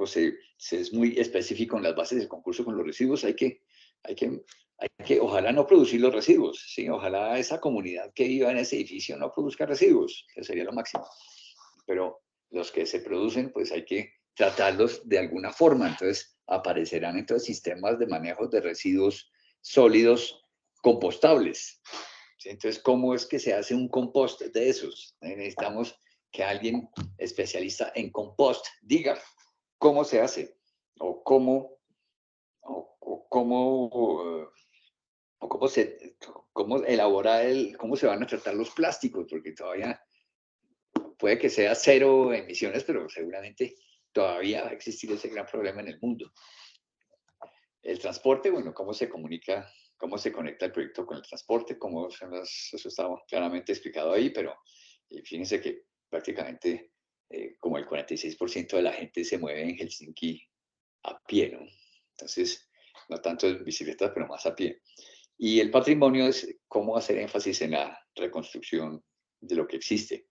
se es muy específico en las bases del concurso con los residuos. Hay que, ojalá no producir los residuos, ¿sí? Ojalá esa comunidad que viva en ese edificio no produzca residuos, que sería lo máximo. Pero los que se producen, pues hay que tratarlos de alguna forma. Entonces aparecerán entonces sistemas de manejo de residuos sólidos compostables. ¿Sí? Entonces, ¿cómo es que se hace un compost de esos? Necesitamos que alguien especialista en compost diga cómo se hace o cómo, o cómo, o cómo elaborar cómo se van a tratar los plásticos, porque todavía puede que sea cero emisiones, pero seguramente todavía va a existir ese gran problema en el mundo. El transporte, bueno, cómo se comunica, cómo se conecta el proyecto con el transporte, eso está claramente explicado ahí, pero fíjense que prácticamente como el 46% de la gente se mueve en Helsinki a pie, ¿no? Entonces, no tanto en bicicletas, pero más a pie. Y el patrimonio es cómo hacer énfasis en la reconstrucción de lo que existe.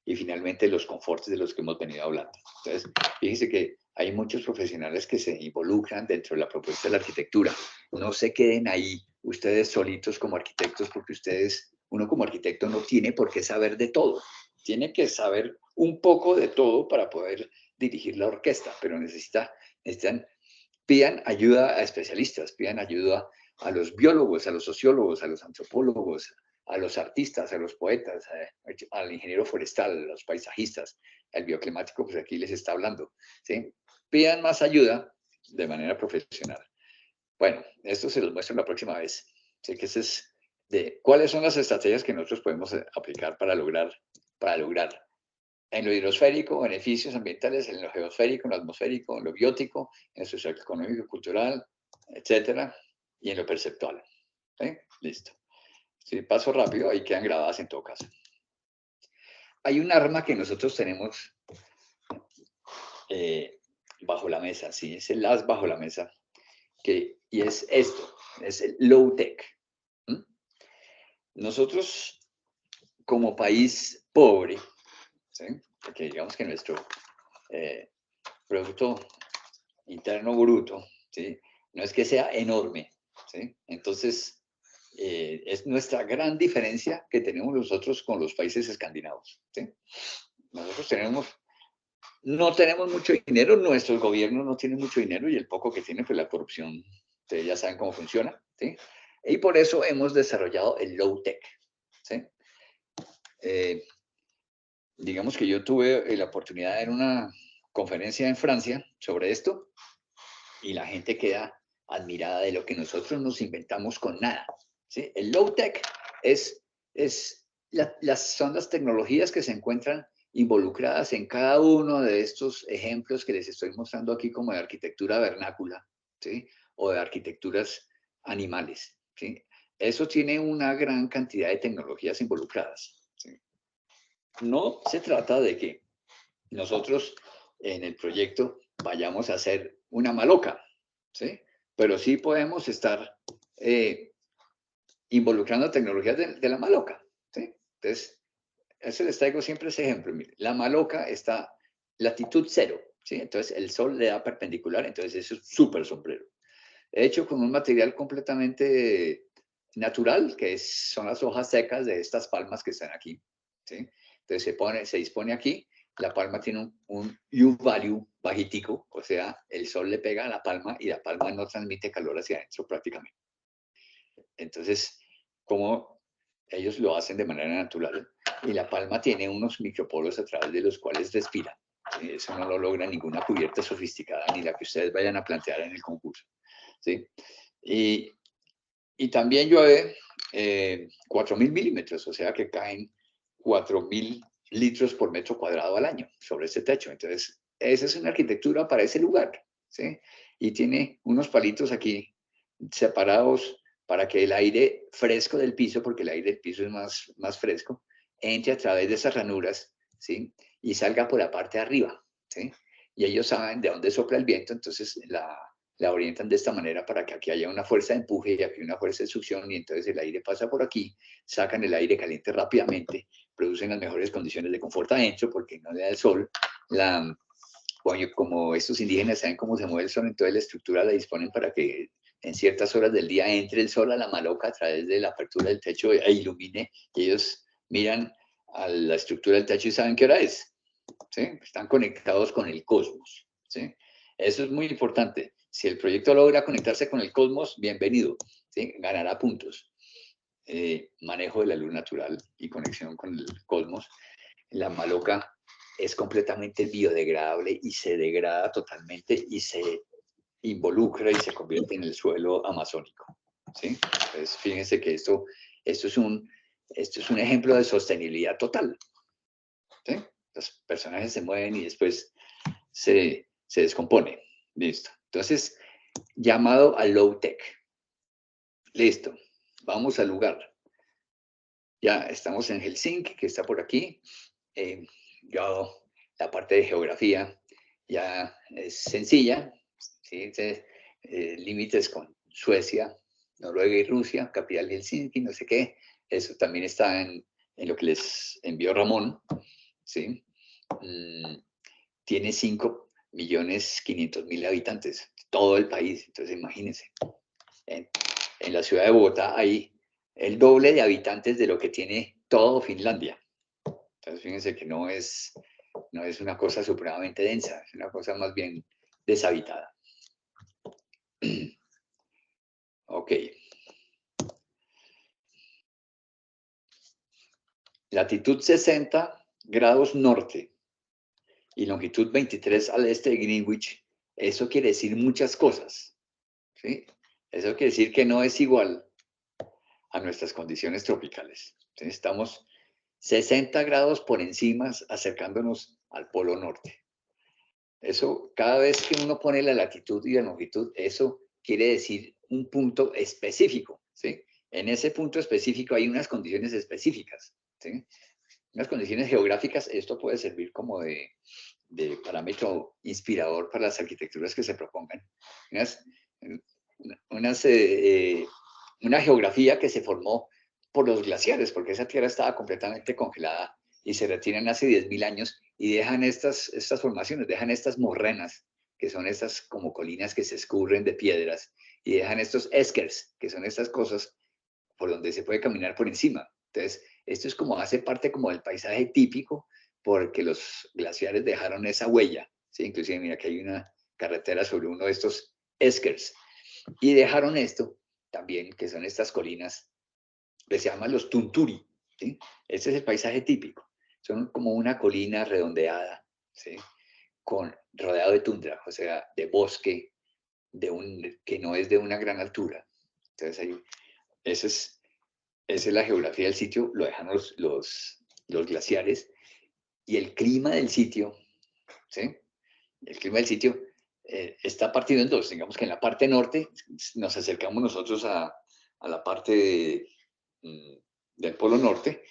Y finalmente los confortes de los que hemos venido hablando. Entonces, fíjense que hay muchos profesionales que se involucran dentro de la propuesta de la arquitectura. No se queden ahí ustedes solitos como arquitectos, porque uno como arquitecto no tiene por qué saber de todo. Tiene que saber un poco de todo para poder dirigir la orquesta, pero necesitan, pidan ayuda a especialistas, pidan ayuda a los biólogos, a los sociólogos, a los antropólogos, a los artistas, a los poetas, al ingeniero forestal, a los paisajistas, al bioclimático, pues aquí les está hablando, ¿sí? Pidan más ayuda de manera profesional. Bueno, esto se los muestro la próxima vez. Sé que ese es de cuáles son las estrategias que nosotros podemos aplicar para lograr en lo hidrosférico, beneficios ambientales, en lo geosférico, en lo atmosférico, en lo biótico, en lo socioeconómico, cultural, etcétera, y en lo perceptual. ¿Sí? Listo. Si paso rápido, ahí quedan grabadas en todo caso. Hay un arma que nosotros tenemos bajo la mesa, ¿sí? Es el as bajo la mesa, y es esto, es el low tech. Nosotros, como país pobre, ¿sí? Porque digamos que nuestro Producto Interno Bruto, ¿sí? No es que sea enorme, ¿sí? Entonces, es nuestra gran diferencia que tenemos nosotros con los países escandinavos, ¿sí? Nosotros no tenemos mucho dinero, nuestros gobiernos no tienen mucho dinero y el poco que tienen, pues la corrupción, ustedes ya saben cómo funciona, ¿sí? Y por eso hemos desarrollado el low tech, ¿sí? Digamos que yo tuve la oportunidad de ir a una conferencia en Francia sobre esto y la gente queda admirada de lo que nosotros nos inventamos con nada, ¿sí? El low tech son las tecnologías que se encuentran involucradas en cada uno de estos ejemplos que les estoy mostrando aquí, como de arquitectura vernácula, ¿sí? O de arquitecturas animales, ¿sí? Eso tiene una gran cantidad de tecnologías involucradas, ¿sí? No se trata de que nosotros en el proyecto vayamos a hacer una maloca, ¿sí? Pero sí podemos estar involucrando tecnologías de la maloca, ¿sí? Entonces, eso les traigo siempre ese ejemplo. Mire, la maloca está latitud cero, ¿sí? Entonces, el sol le da perpendicular, entonces eso es súper sombrero. Hecho con un material completamente natural, son las hojas secas de estas palmas que están aquí, ¿sí? Entonces se dispone aquí, la palma tiene un U-value bajitico, o sea, el sol le pega a la palma y la palma no transmite calor hacia adentro prácticamente. Entonces, como ellos lo hacen de manera natural, y la palma tiene unos microporos a través de los cuales respira. Eso no lo logra ninguna cubierta sofisticada, ni la que ustedes vayan a plantear en el concurso, ¿sí? Y también llueve 4.000 milímetros, o sea que caen 4.000 litros por metro cuadrado al año sobre este techo. Entonces, esa es una arquitectura para ese lugar, ¿sí? Y tiene unos palitos aquí separados para que el aire fresco del piso, porque el aire del piso es más fresco, entre a través de esas ranuras, ¿sí? Y salga por la parte de arriba, ¿sí? Y ellos saben de dónde sopla el viento, entonces la orientan de esta manera para que aquí haya una fuerza de empuje y aquí una fuerza de succión, y entonces el aire pasa por aquí, sacan el aire caliente rápidamente, producen las mejores condiciones de confort adentro porque no le da el sol. Como estos indígenas saben cómo se mueve el sol, entonces la estructura la disponen para que en ciertas horas del día entre el sol a la maloca a través de la apertura del techo e ilumine, y ellos miran a la estructura del techo y saben qué hora es. ¿Sí? Están conectados con el cosmos. ¿Sí? Eso es muy importante. Si el proyecto logra conectarse con el cosmos, bienvenido. ¿Sí? Ganará puntos. Manejo de la luz natural y conexión con el cosmos. La maloca es completamente biodegradable y se degrada totalmente y se involucra y se convierte en el suelo amazónico. ¿Sí? Entonces, fíjense que esto es un ejemplo de sostenibilidad total. ¿Sí? Los personajes se mueven y después se descompone. Listo. Entonces, llamado a low tech. Listo. Vamos al lugar. Ya estamos en Helsinki, que está por aquí. Yo, la parte de geografía ya es sencilla. ¿Sí? Límites con Suecia, Noruega y Rusia, capital Helsinki, no sé qué. Eso también está en lo que les envió Ramón. ¿Sí? Tiene 5.500.000 habitantes, todo el país. Entonces, imagínense, en la ciudad de Bogotá hay el doble de habitantes de lo que tiene todo Finlandia. Entonces, fíjense que no es una cosa supremamente densa, es una cosa más bien deshabitada. Ok. Latitud 60 grados norte y longitud 23 al este de Greenwich. Eso quiere decir muchas cosas. ¿Sí? Eso quiere decir que no es igual a nuestras condiciones tropicales. Entonces, estamos 60 grados por encima acercándonos al polo norte. Eso, cada vez que uno pone la latitud y la longitud, eso quiere decir un punto específico. ¿Sí? En ese punto específico hay unas condiciones específicas. ¿Sí? Unas condiciones geográficas. Esto puede servir como de parámetro inspirador para las arquitecturas que se propongan. Una geografía que se formó por los glaciares, porque esa tierra estaba completamente congelada y se retiran hace 10.000 años y dejan estas formaciones, dejan estas morrenas, que son estas como colinas que se escurren de piedras, y dejan estos eskers, que son estas cosas por donde se puede caminar por encima. Entonces, esto es como hace parte como del paisaje típico, porque los glaciares dejaron esa huella. ¿Sí? Inclusive, mira que hay una carretera sobre uno de estos eskers. Y dejaron esto también, que son estas colinas, que se llaman los tunturi. ¿Sí? Este es el paisaje típico. Son como una colina redondeada, ¿sí? Rodeado de tundra, o sea, de bosque, que no es de una gran altura. Entonces, esa es la geografía del sitio, lo dejan los glaciares, y el clima del sitio, ¿sí? El clima del sitio está partido en dos. Digamos que en la parte norte nos acercamos nosotros a la parte del Polo Norte,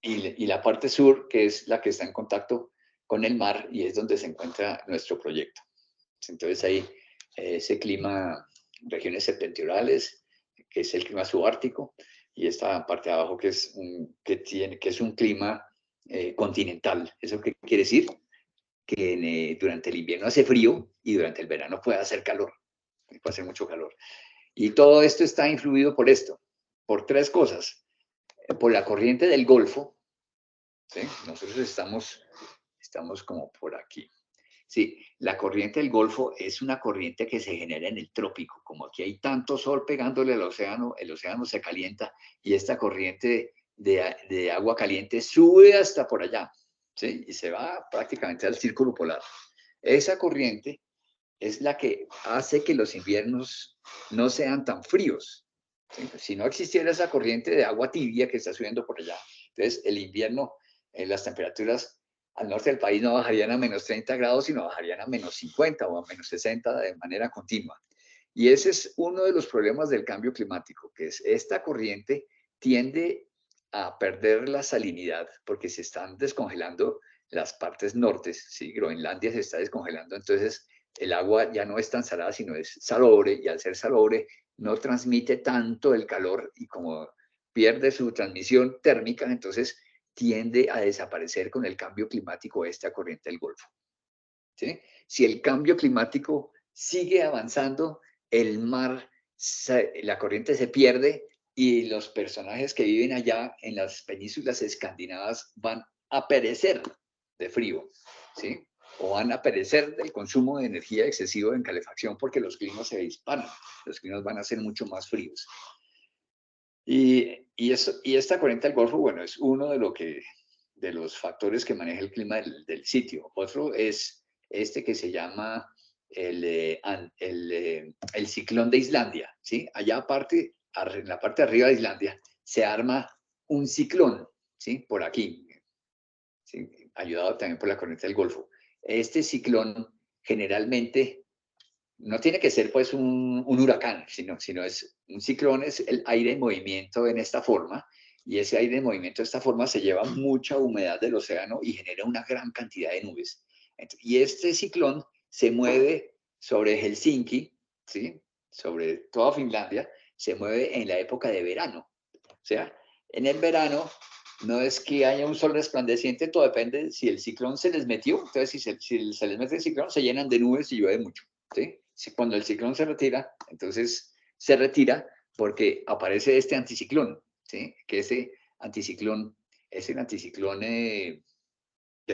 y la parte sur, que es la que está en contacto con el mar, y es donde se encuentra nuestro proyecto. Entonces hay ese clima, regiones septentrionales, que es el clima subártico, y esta parte de abajo que es un clima continental. ¿Eso qué quiere decir? Que durante el invierno hace frío y durante el verano puede hacer calor, puede hacer mucho calor. Y todo esto está influido por esto, por tres cosas. Por la corriente del Golfo, ¿sí? Nosotros estamos como por aquí. Sí, la corriente del Golfo es una corriente que se genera en el trópico. Como aquí hay tanto sol pegándole al océano, el océano se calienta y esta corriente de agua caliente sube hasta por allá, ¿sí? Y se va prácticamente al círculo polar. Esa corriente es la que hace que los inviernos no sean tan fríos. ¿Sí? Si no existiera esa corriente de agua tibia que está subiendo por allá, entonces el invierno, las temperaturas al norte del país no bajarían a menos 30 grados, sino bajarían a menos 50 o a menos 60 de manera continua. Y ese es uno de los problemas del cambio climático, que es esta corriente tiende a perder la salinidad porque se están descongelando las partes nortes, ¿sí? Groenlandia se está descongelando, entonces el agua ya no es tan salada, sino es salobre, y al ser salobre no transmite tanto el calor y como pierde su transmisión térmica, entonces tiende a desaparecer con el cambio climático esta corriente del Golfo. ¿Sí? Si el cambio climático sigue avanzando, el mar, la corriente se pierde y los personajes que viven allá en las penínsulas escandinavas van a perecer de frío, ¿sí? O van a perecer del consumo de energía excesivo en calefacción porque los climas se disparan, los climas van a ser mucho más fríos. Y esta corriente del Golfo, bueno, es uno de los factores que maneja el clima del sitio. Otro es este que se llama el ciclón de Islandia, ¿sí? Allá aparte, en la parte de arriba de Islandia, se arma un ciclón, ¿sí? Por aquí, ¿sí? Ayudado también por la corriente del Golfo. Este ciclón generalmente no tiene que ser pues un huracán, sino es un ciclón, es el aire en movimiento en esta forma, y ese aire en movimiento de esta forma se lleva mucha humedad del océano y genera una gran cantidad de nubes. Y este ciclón se mueve sobre Helsinki, ¿sí? Sobre toda Finlandia, se mueve en la época de verano. O sea, en el verano no es que haya un sol resplandeciente, todo depende si el ciclón se les metió. Entonces, si se les mete el ciclón, se llenan de nubes y llueve mucho. ¿Sí? Cuando el ciclón se retira, entonces se retira porque aparece este anticiclón, ¿sí? Que ese anticiclón es el anticiclón de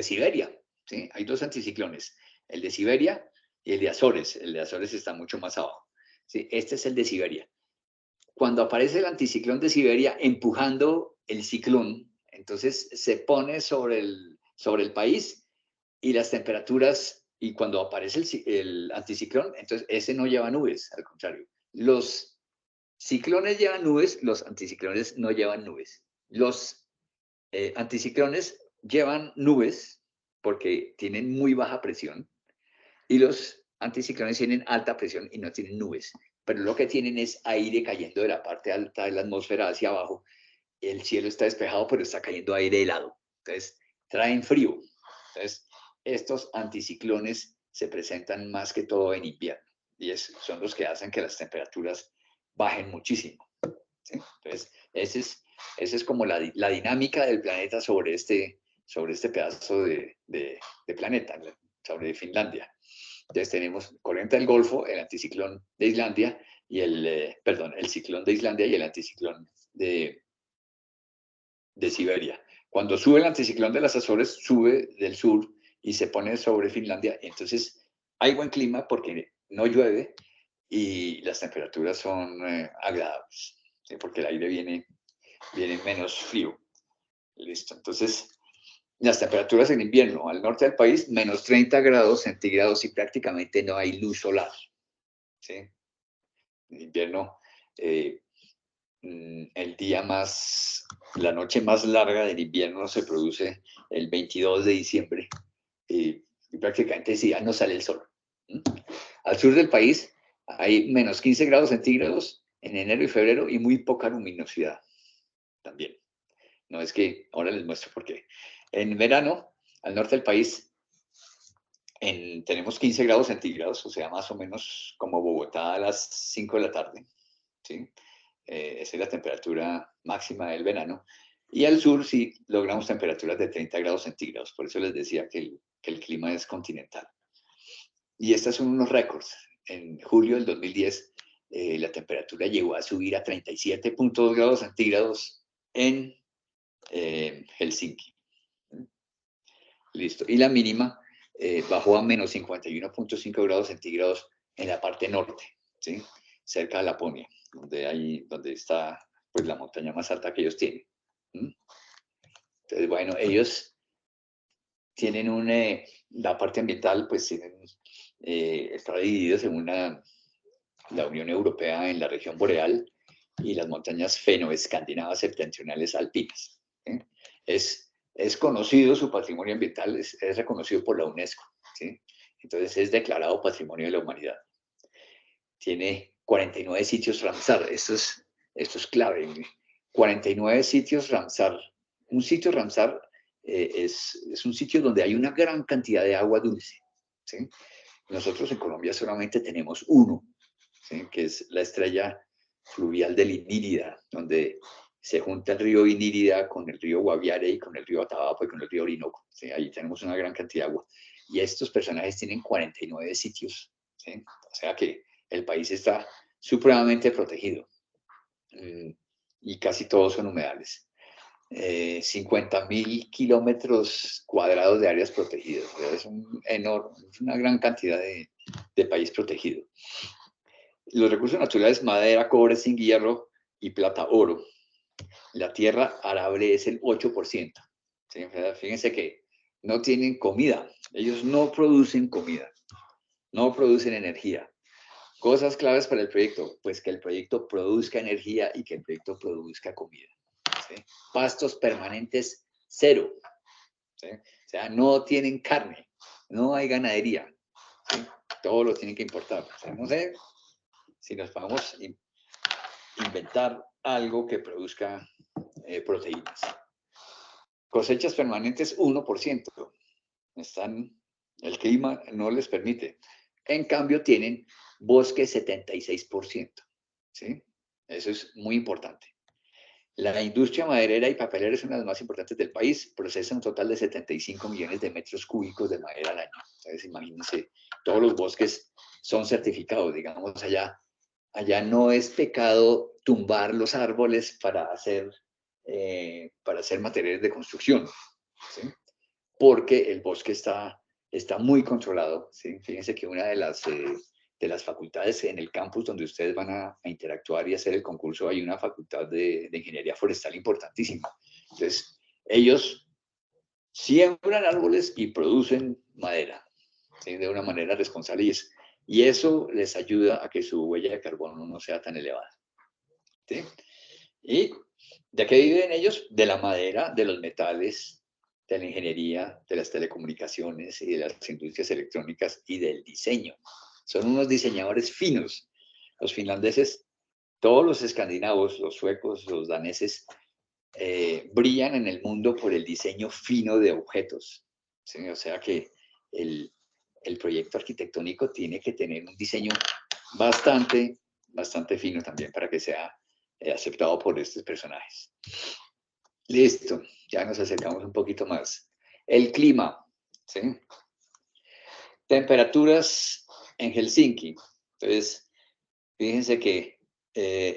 Siberia, ¿sí? Hay dos anticiclones, el de Siberia y el de Azores. El de Azores está mucho más abajo, ¿sí? Este es el de Siberia. Cuando aparece el anticiclón de Siberia empujando el ciclón, entonces se pone sobre el país y las temperaturas, y cuando aparece el anticiclón, entonces ese no lleva nubes, al contrario. Los ciclones llevan nubes, los anticiclones no llevan nubes. Los anticiclones llevan nubes porque tienen muy baja presión y los anticiclones tienen alta presión y no tienen nubes. Pero lo que tienen es aire cayendo de la parte alta de la atmósfera hacia abajo. El cielo está despejado, pero está cayendo aire helado. Entonces, traen frío. Entonces, estos anticiclones se presentan más que todo en invierno y son los que hacen que las temperaturas bajen muchísimo. ¿Sí? Entonces, esa es como la dinámica del planeta sobre este pedazo de planeta, sobre Finlandia. Entonces tenemos corriente del Golfo, el anticiclón de Islandia y el ciclón de Islandia y el anticiclón de Siberia. Cuando sube el anticiclón de las Azores, sube del sur y se pone sobre Finlandia. Entonces hay buen clima porque no llueve y las temperaturas son agradables, ¿sí? Porque el aire viene menos frío. Listo. Entonces, las temperaturas en invierno al norte del país, menos 30 grados centígrados y prácticamente no hay luz solar. ¿Sí? En invierno, la noche más larga del invierno se produce el 22 de diciembre y prácticamente ese día no sale el sol. ¿Mm? Al sur del país hay menos 15 grados centígrados en enero y febrero y muy poca luminosidad también. No es que, ahora les muestro por qué. En verano, al norte del país, tenemos 15 grados centígrados, o sea, más o menos como Bogotá a las 5 de la tarde. ¿Sí? Esa es la temperatura máxima del verano. Y al sur sí logramos temperaturas de 30 grados centígrados. Por eso les decía que el clima es continental. Y estos son unos récords. En julio del 2010, la temperatura llegó a subir a 37,2 grados centígrados en Helsinki. Listo. Y la mínima bajó a menos 51,5 grados centígrados en la parte norte, ¿sí? Cerca de Laponia, donde está pues, la montaña más alta que ellos tienen. Entonces, bueno, ellos tienen la parte ambiental, pues está dividido según la Unión Europea en la región boreal y las montañas fenoescandinavas septentrionales alpinas. ¿Sí? Es conocido su patrimonio ambiental, es reconocido por la UNESCO. ¿Sí? Entonces es declarado Patrimonio de la Humanidad. Tiene 49 sitios Ramsar, esto es clave. 49 sitios Ramsar. Un sitio Ramsar es un sitio donde hay una gran cantidad de agua dulce. ¿Sí? Nosotros en Colombia solamente tenemos uno, ¿sí? Que es la estrella fluvial del Inírida, donde se junta el río Inírida con el río Guaviare y con el río Atabapo y con el río Orinoco. ¿Sí? Ahí tenemos una gran cantidad de agua. Y estos personajes tienen 49 sitios. ¿Sí? O sea que el país está supremamente protegido. Y casi todos son humedales. 50.000 kilómetros cuadrados de áreas protegidas. O sea, es un enorme, es una gran cantidad de país protegido. Los recursos naturales, madera, cobre, zinc, hierro y plata, oro. La tierra arable es el 8%. ¿Sí? Fíjense que no tienen comida. Ellos no producen comida, no producen energía. Cosas claves para el proyecto, pues que el proyecto produzca energía y que el proyecto produzca comida. ¿Sí? Pastos permanentes, cero. ¿Sí? O sea, no tienen carne, no hay ganadería. ¿Sí? Todo lo tienen que importar. O sea, no sé si nos podemos inventar algo que produzca proteínas. Cosechas permanentes, 1%. El clima no les permite. En cambio, tienen bosque 76%. ¿Sí? Eso es muy importante. La industria maderera y papelera es una de las más importantes del país. Procesa un total de 75 millones de metros cúbicos de madera al año. Entonces, imagínense, todos los bosques son certificados. Digamos, allá no es pecado tumbar los árboles para hacer materiales de construcción. ¿Sí? Porque el bosque está muy controlado. ¿Sí? Fíjense que una de las facultades en el campus donde ustedes van a interactuar y hacer el concurso, hay una facultad de ingeniería forestal importantísima. Entonces, ellos siembran árboles y producen madera, ¿sí? De una manera responsable y eso les ayuda a que su huella de carbono no sea tan elevada. ¿Sí? ¿Y de qué viven ellos? De la madera, de los metales, de la ingeniería, de las telecomunicaciones y de las industrias electrónicas y del diseño. Son unos diseñadores finos. Los finlandeses, todos los escandinavos, los suecos, los daneses, brillan en el mundo por el diseño fino de objetos. ¿Sí? O sea que el proyecto arquitectónico tiene que tener un diseño bastante, bastante fino también para que sea aceptado por estos personajes. Listo, ya nos acercamos un poquito más. El clima, ¿sí? Temperaturas en Helsinki. Entonces, fíjense que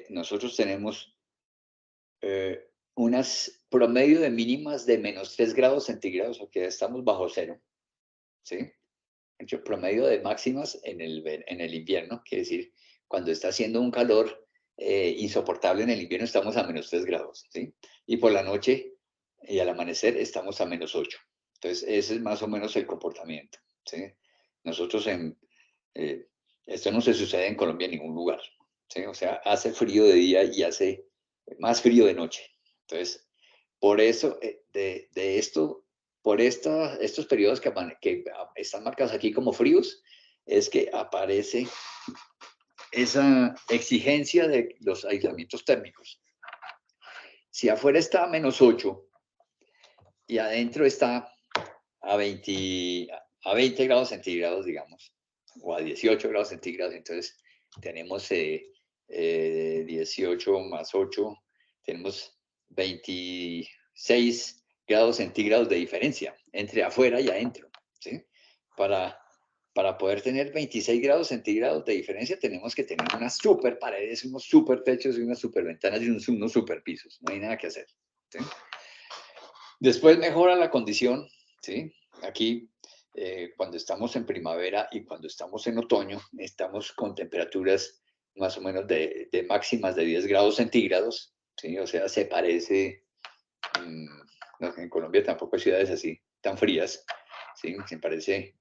nosotros tenemos unas promedio de mínimas de -3 grados centígrados, o que estamos bajo cero, ¿sí? El promedio de máximas en el invierno, quiere decir, cuando está haciendo un calor insoportable en el invierno estamos a -3 grados, ¿sí? Y por la noche y al amanecer estamos a -8. Entonces, ese es más o menos el comportamiento, ¿sí? Nosotros esto no se sucede en Colombia en ningún lugar, ¿sí? O sea, hace frío de día y hace más frío de noche. Entonces, por eso, estos periodos que están marcados aquí como fríos, es que aparece esa exigencia de los aislamientos térmicos. Si afuera está a -8 y adentro está a 20 grados centígrados, digamos, o a 18 grados centígrados, entonces tenemos 18 más 8, tenemos 26 grados centígrados de diferencia entre afuera y adentro. ¿Sí? Para, para poder tener 26 grados centígrados de diferencia tenemos que tener unas super paredes, unos super techos y unas super ventanas y unos super pisos. No hay nada que hacer. ¿Sí? Después mejora la condición. ¿Sí? Aquí, cuando estamos en primavera y cuando estamos en otoño, estamos con temperaturas más o menos de máximas de 10 grados centígrados. ¿Sí? O sea, se parece, no, en Colombia tampoco hay ciudades así tan frías. ¿Sí? Se parece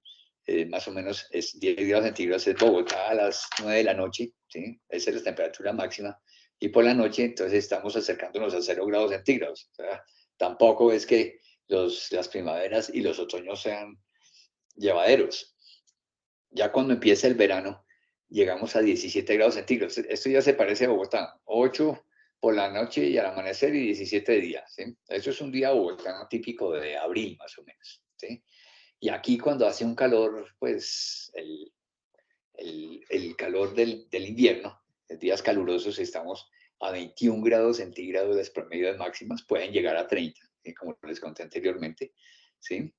más o menos, es 10 grados centígrados, es Bogotá a las 9 de la noche. ¿Sí? Esa es la temperatura máxima. Y por la noche, entonces estamos acercándonos a 0 grados centígrados. O sea, tampoco es que las primaveras y los otoños sean llevaderos. Ya cuando empieza el verano, llegamos a 17 grados centígrados. Esto ya se parece a Bogotá. 8 por la noche y al amanecer y 17 de día. ¿Sí? Eso es un día bogotano típico de abril, más o menos. ¿Sí? Y aquí cuando hace un calor, pues el calor del invierno, en días calurosos estamos a 21 grados centígrados, las promedio de máximas pueden llegar a 30, como les conté anteriormente, ¿sí?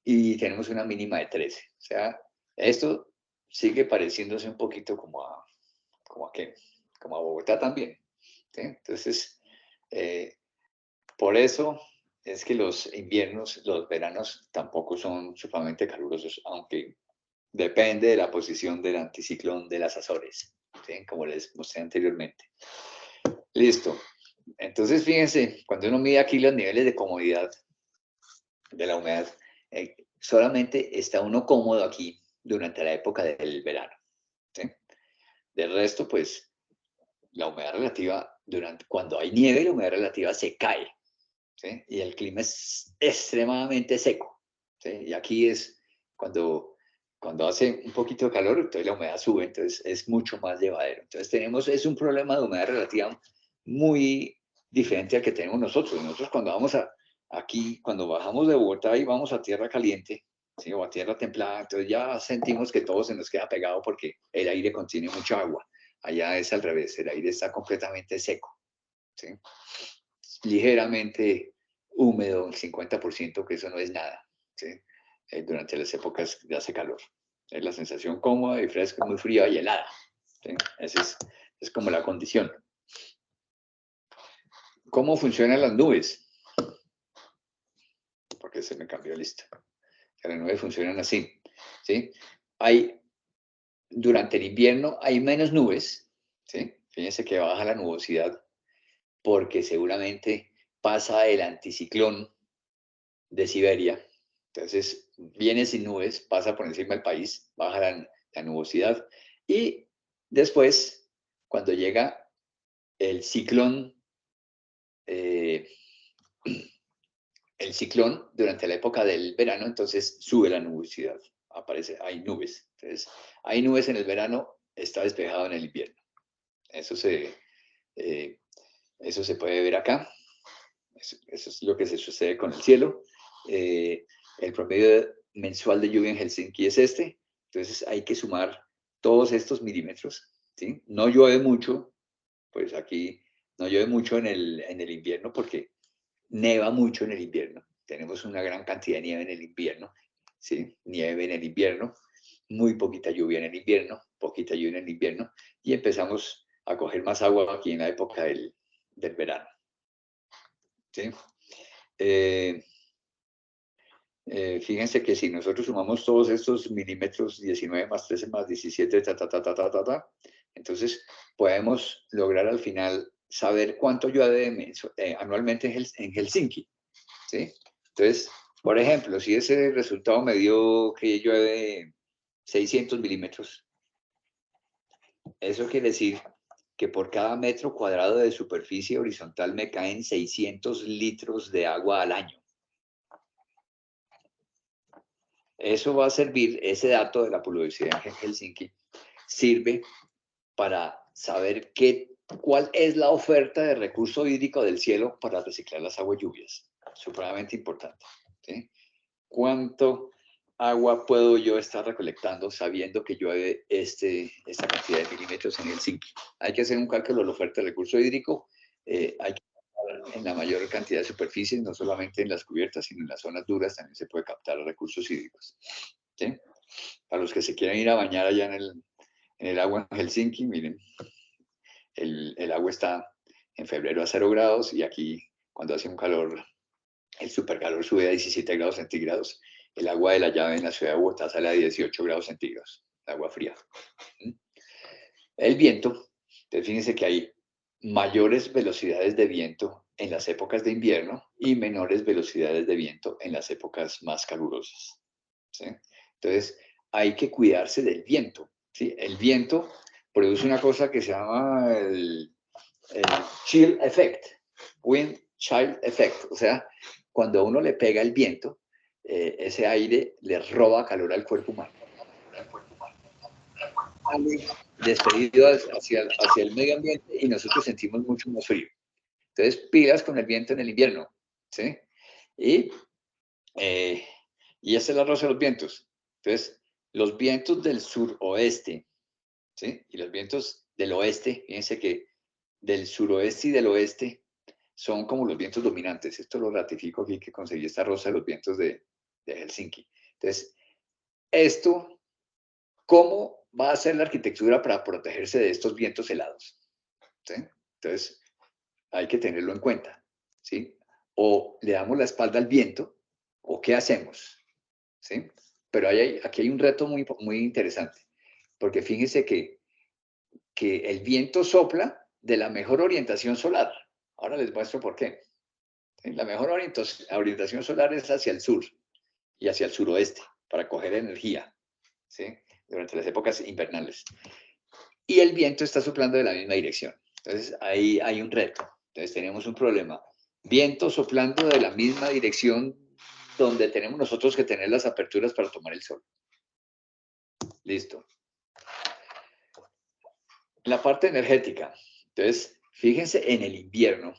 Y tenemos una mínima de 13. O sea, esto sigue pareciéndose un poquito ¿qué? Como a Bogotá también, ¿sí? Entonces, por eso es que los inviernos, los veranos tampoco son sumamente calurosos, aunque depende de la posición del anticiclón de las Azores, ¿sí? Como les mostré anteriormente. Listo. Entonces, fíjense, cuando uno mide aquí los niveles de comodidad de la humedad, solamente está uno cómodo aquí durante la época del verano, ¿sí? Del resto, pues, la humedad relativa, cuando hay nieve, la humedad relativa se cae, ¿sí? Y el clima es extremadamente seco, ¿sí? Y aquí es cuando hace un poquito de calor, entonces la humedad sube, entonces es mucho más llevadero. Entonces es un problema de humedad relativa muy diferente al que tenemos nosotros. Nosotros cuando aquí, cuando bajamos de Bogotá y vamos a tierra caliente, ¿sí? O a tierra templada, entonces ya sentimos que todo se nos queda pegado porque el aire contiene mucha agua. Allá es al revés, el aire está completamente seco, ¿sí? Ligeramente húmedo, el 50%, que eso no es nada, ¿sí? Durante las épocas de hace calor. Es la sensación cómoda y fresca, muy fría y helada, ¿sí? Esa es como la condición. ¿Cómo funcionan las nubes? Porque se me cambió lista. Las nubes funcionan así, ¿sí? Durante el invierno hay menos nubes, ¿sí? Fíjense que baja la nubosidad porque seguramente pasa el anticiclón de Siberia. Entonces, viene sin nubes, pasa por encima del país, baja la nubosidad y después, cuando llega el ciclón, eh, durante la época del verano, entonces sube la nubosidad, hay nubes. Entonces, hay nubes en el verano, está despejado en el invierno. Eso eh, eso se puede ver acá. Eso es lo que se sucede con el cielo. El promedio mensual de lluvia en Helsinki es este. Entonces hay que sumar todos estos milímetros, ¿sí? No llueve mucho, pues aquí no llueve mucho en el invierno porque neva mucho en el invierno. Tenemos una gran cantidad de nieve en el invierno, ¿sí? Nieve en el invierno, muy poquita lluvia en el invierno, poquita lluvia en el invierno, y empezamos a coger más agua aquí en la época del verano, ¿sí? Fíjense que si nosotros sumamos todos estos milímetros, 19 más 13 más 17, entonces podemos lograr al final saber cuánto llueve anualmente en Helsinki, ¿sí? Entonces, por ejemplo, si ese resultado me dio que llueve 600 milímetros, eso quiere decir que por cada metro cuadrado de superficie horizontal me caen 600 litros de agua al año. Eso va a servir, ese dato de la pluviosidad en Helsinki sirve para saber cuál es la oferta de recurso hídrico del cielo para reciclar las aguas lluvias. Supremamente importante, ¿sí? ¿Cuánto agua puedo yo estar recolectando sabiendo que llueve esta cantidad de milímetros en Helsinki? Hay que hacer un cálculo de la oferta de recurso hídrico, hay que en la mayor cantidad de superficies, no solamente en las cubiertas, sino en las zonas duras también se puede captar recursos hídricos, ¿sí? Para los que se quieran ir a bañar allá en el agua en Helsinki, miren, el agua está en febrero a 0 grados y aquí cuando hace un calor, el supercalor sube a 17 grados centígrados. El agua de la llave en la ciudad de Bogotá sale a 18 grados centígrados, agua fría. El viento, entonces fíjense que hay mayores velocidades de viento en las épocas de invierno y menores velocidades de viento en las épocas más calurosas, ¿sí? Entonces, hay que cuidarse del viento, ¿sí? El viento produce una cosa que se llama el chill effect, wind chill effect, o sea, cuando a uno le pega el viento, ese aire le roba calor al cuerpo humano, despedido hacia el medio ambiente y nosotros sentimos mucho más frío. Entonces, pilas con el viento en el invierno, ¿sí? Y, y esa es la rosa de los vientos. Entonces, los vientos del suroeste, ¿sí? Y los vientos del oeste, fíjense que del suroeste y del oeste son como los vientos dominantes. Esto lo ratifico aquí que conseguí esta rosa de los vientos de Helsinki. Entonces, esto, ¿cómo va a ser la arquitectura para protegerse de estos vientos helados? ¿Sí? Entonces, hay que tenerlo en cuenta, ¿sí? O le damos la espalda al viento, o qué hacemos, ¿sí? Pero aquí hay un reto muy, muy interesante, porque fíjense que el viento sopla de la mejor orientación solar. Ahora les muestro por qué. ¿Sí? La mejor orientación solar es hacia el sur y hacia el suroeste, para coger energía, ¿sí? Durante las épocas invernales. Y el viento está soplando de la misma dirección. Entonces, ahí hay un reto. Entonces, tenemos un problema. Viento soplando de la misma dirección donde tenemos nosotros que tener las aperturas para tomar el sol. Listo. La parte energética. Entonces, fíjense en el invierno.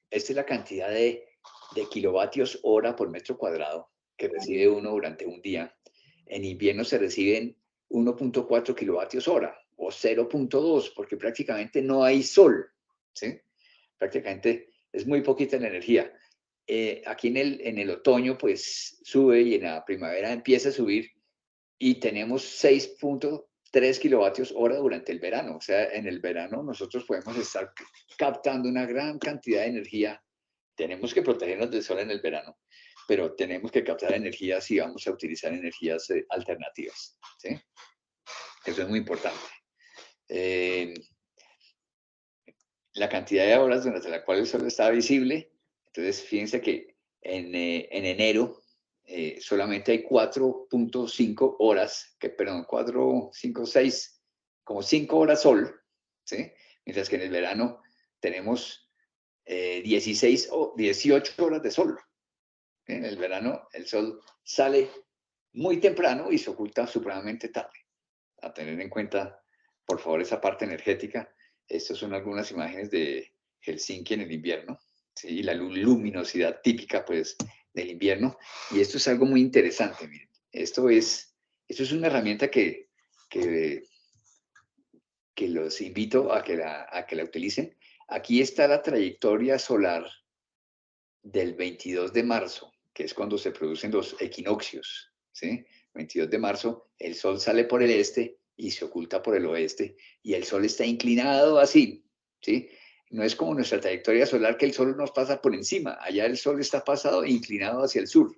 Esta es la cantidad de kilovatios hora por metro cuadrado que recibe uno durante un día. En invierno se reciben 1.4 kilovatios hora o 0.2 porque prácticamente no hay sol, ¿sí? Prácticamente es muy poquita la energía. Aquí en el otoño pues sube y en la primavera empieza a subir y tenemos 6.3 kilovatios hora durante el verano. O sea, en el verano nosotros podemos estar captando una gran cantidad de energía. Tenemos que protegernos del sol en el verano, pero tenemos que captar energía si vamos a utilizar energías alternativas, ¿sí? Eso es muy importante. La cantidad de horas durante la cual el sol está visible. Entonces, fíjense que en enero solamente hay 4.5 horas, perdón, 4, 5, 6, como 5 horas sol, ¿sí? Mientras que en el verano tenemos 16 o 18 horas de sol. En el verano el sol sale muy temprano y se oculta supremamente tarde. A tener en cuenta, por favor, esa parte energética. Estas son algunas imágenes de Helsinki en el invierno, ¿sí? La luminosidad típica, pues, del invierno. Y esto es algo muy interesante, miren. Esto es una herramienta que, que los invito a que la utilicen. Aquí está la trayectoria solar del 22 de marzo, que es cuando se producen los equinoccios, ¿sí? 22 de marzo, el sol sale por el este y se oculta por el oeste, y el sol está inclinado así, ¿sí? No es como nuestra trayectoria solar que el sol nos pasa por encima, allá el sol está pasado e inclinado hacia el sur.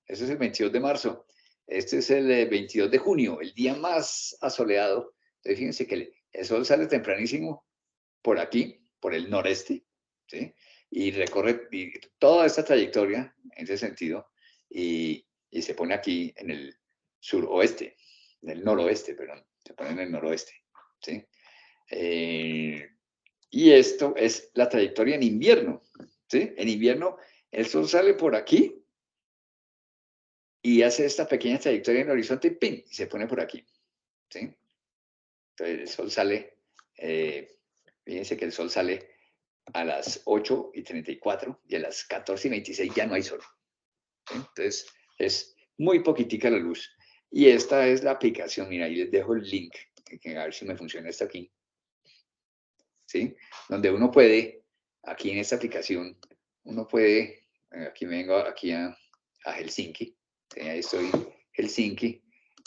Ese es el 22 de marzo. Este es el 22 de junio, el día más asoleado. Entonces, fíjense que el sol sale tempranísimo por aquí, por el noreste, ¿sí? Y recorre toda esta trayectoria en ese sentido y se pone aquí en el suroeste, en el noroeste, perdón, se pone en el noroeste, ¿sí? Y esto es la trayectoria en invierno, ¿sí? En invierno el sol sale por aquí y hace esta pequeña trayectoria en el horizonte ¡pin! Y se pone por aquí, ¿sí? Entonces el sol sale, fíjense que el sol sale a las 8:34 y a las 14:26 ya no hay sol. ¿Sí? Entonces, es muy poquitica la luz. Y esta es la aplicación. Mira, ahí les dejo el link, a ver si me funciona esto aquí. ¿Sí? Donde uno puede, aquí en esta aplicación, uno puede, aquí me vengo aquí a Helsinki. ¿Sí? Ahí estoy, Helsinki,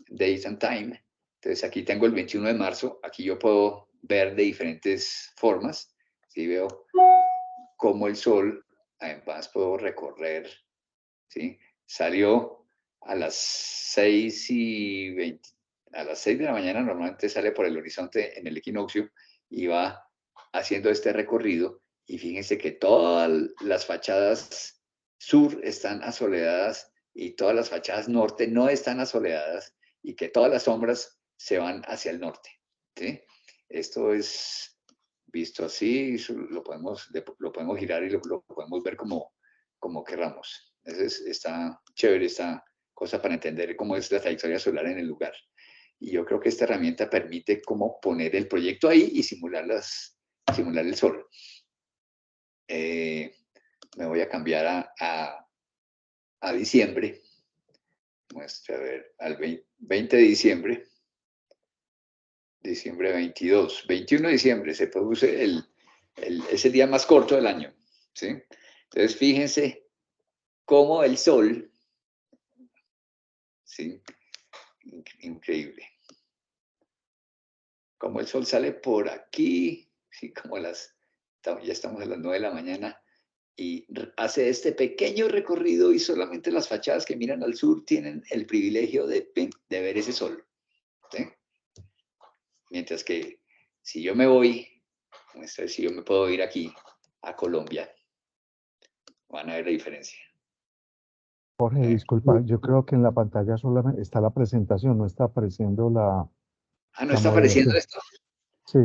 Date and Time. Entonces, aquí tengo el 21 de marzo. Aquí yo puedo ver de diferentes formas. ¿Sí? Veo cómo el sol, además puedo recorrer, ¿sí? Salió a las 6:20, a las 6 de la mañana normalmente sale por el horizonte en el equinoccio y va haciendo este recorrido y fíjense que todas las fachadas sur están asoleadas y todas las fachadas norte no están asoleadas y que todas las sombras se van hacia el norte, ¿sí? Esto es visto así, lo podemos girar y lo podemos ver como querramos. Está chévere esta cosa para entender cómo es la trayectoria solar en el lugar. Y yo creo que esta herramienta permite cómo poner el proyecto ahí y simular el sol. Me voy a cambiar a diciembre. muestre, a ver, al 20 de diciembre, diciembre 22, 21 de diciembre se produce es el día más corto del año, ¿sí? Entonces, fíjense cómo el sol, ¿sí? Increíble. Como el sol sale por aquí, ¿sí? Ya estamos a las 9 de la mañana, y hace este pequeño recorrido y solamente las fachadas que miran al sur tienen el privilegio de ver ese sol, ¿sí? Mientras que si yo me voy, si yo me puedo ir aquí a Colombia, van a ver la diferencia. Jorge, disculpa, yo creo que en la pantalla solamente está la presentación, no está apareciendo ¿No la está apareciendo modelación. esto? Sí,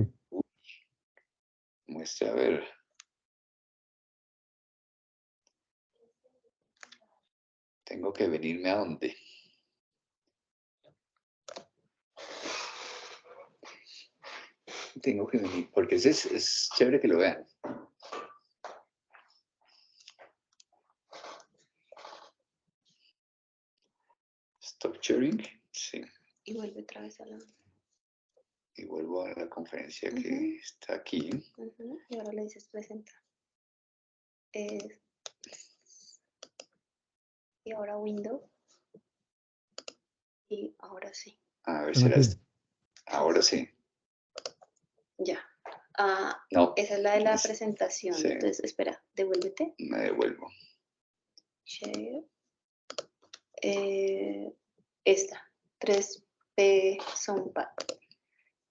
Muestra, a ver. Tengo que venirme a dónde. Tengo que venir, porque es chévere que lo vean. Stop sharing, sí. Y vuelve otra vez a la... Y vuelvo a la conferencia que está aquí. Y ahora le dices presentar. Y ahora window. Y ahora sí. A ver, se me será tiene. ahora sí. Ya. No. Esa es la de la presentación. Sí. Entonces, espera, devuélvete. Me devuelvo. Share. Esta. 3P Soundpad.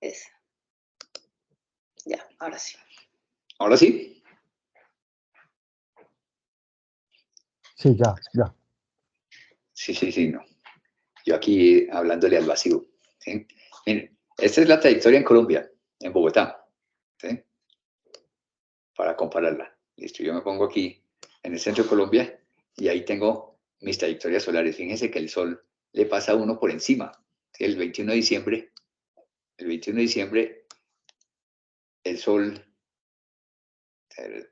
Esa. Ya, ahora sí. ¿Ahora sí? Sí, ya. Sí, no. Yo aquí hablándole al vacío, ¿sí? Miren, esta es la trayectoria en Colombia, en Bogotá, ¿sí? Para compararla. Listo, yo me pongo aquí en el centro de Colombia y ahí tengo mis trayectorias solares. Fíjense que el sol le pasa a uno por encima. ¿Sí? El 21 de diciembre, el sol, el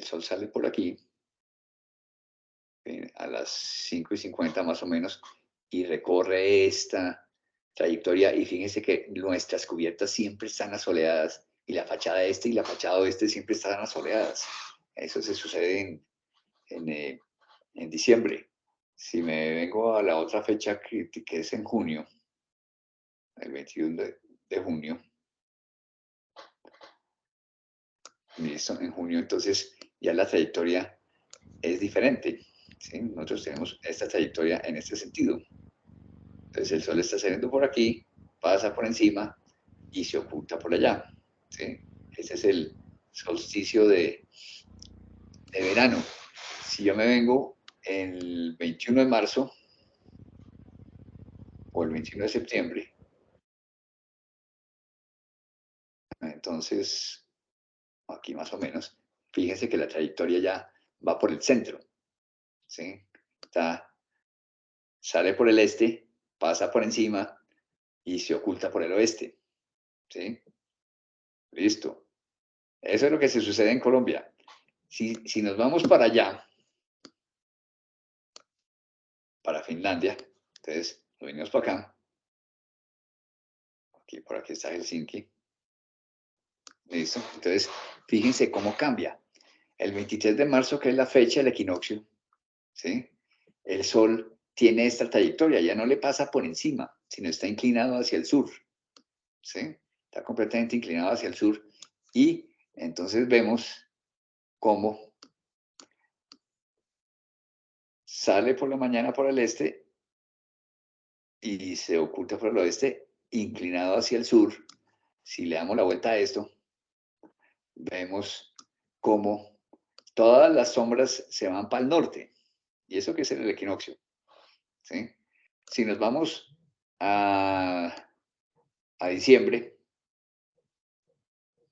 sol sale por aquí a las 5:50 más o menos y recorre esta trayectoria, y fíjense que nuestras cubiertas siempre están asoleadas y la fachada este y la fachada oeste siempre están asoleadas. Eso se sucede en diciembre. Si me vengo a la otra fecha que es en junio, el 21 de junio, listo, en junio entonces ya la trayectoria es diferente, ¿sí? Nosotros tenemos esta trayectoria en este sentido. Entonces el sol está saliendo por aquí, pasa por encima y se oculta por allá, ¿sí? Ese es el solsticio de verano. Si yo me vengo el 21 de marzo o el 21 de septiembre, entonces aquí más o menos, fíjense que la trayectoria ya va por el centro, ¿sí? Sale por el este, pasa por encima y se oculta por el oeste, ¿sí? Listo. Eso es lo que se sucede en Colombia. Si nos vamos para allá, para Finlandia, entonces nos venimos para acá. Por aquí está Helsinki. Listo. Entonces, fíjense cómo cambia. El 23 de marzo, que es la fecha del equinoccio, ¿sí? El sol tiene esta trayectoria, ya no le pasa por encima, sino está inclinado hacia el sur, ¿sí? Está completamente inclinado hacia el sur, y entonces vemos cómo sale por la mañana por el este y se oculta por el oeste, inclinado hacia el sur. Si le damos la vuelta a esto, vemos cómo todas las sombras se van para el norte, y eso que es el equinoccio, ¿sí? Si nos vamos a diciembre,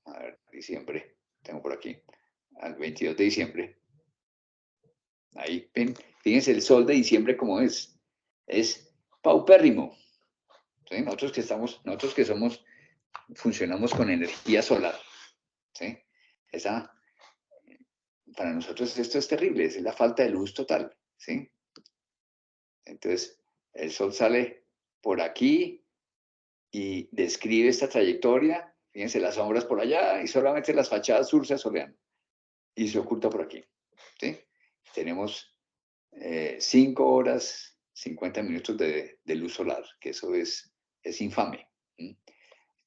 a ver, diciembre, tengo por aquí, al 22 de diciembre, ahí ven, fíjense el sol de diciembre como es paupérrimo, ¿sí? Nosotros que somos, funcionamos con energía solar, ¿sí? Para nosotros esto es terrible, es la falta de luz total. ¿sí? Entonces, el sol sale por aquí y describe esta trayectoria. Fíjense, las sombras por allá y solamente las fachadas sur se asolean y se oculta por aquí, ¿sí? Tenemos 5 horas, 50 minutos de luz solar, que eso es infame. ¿Sí?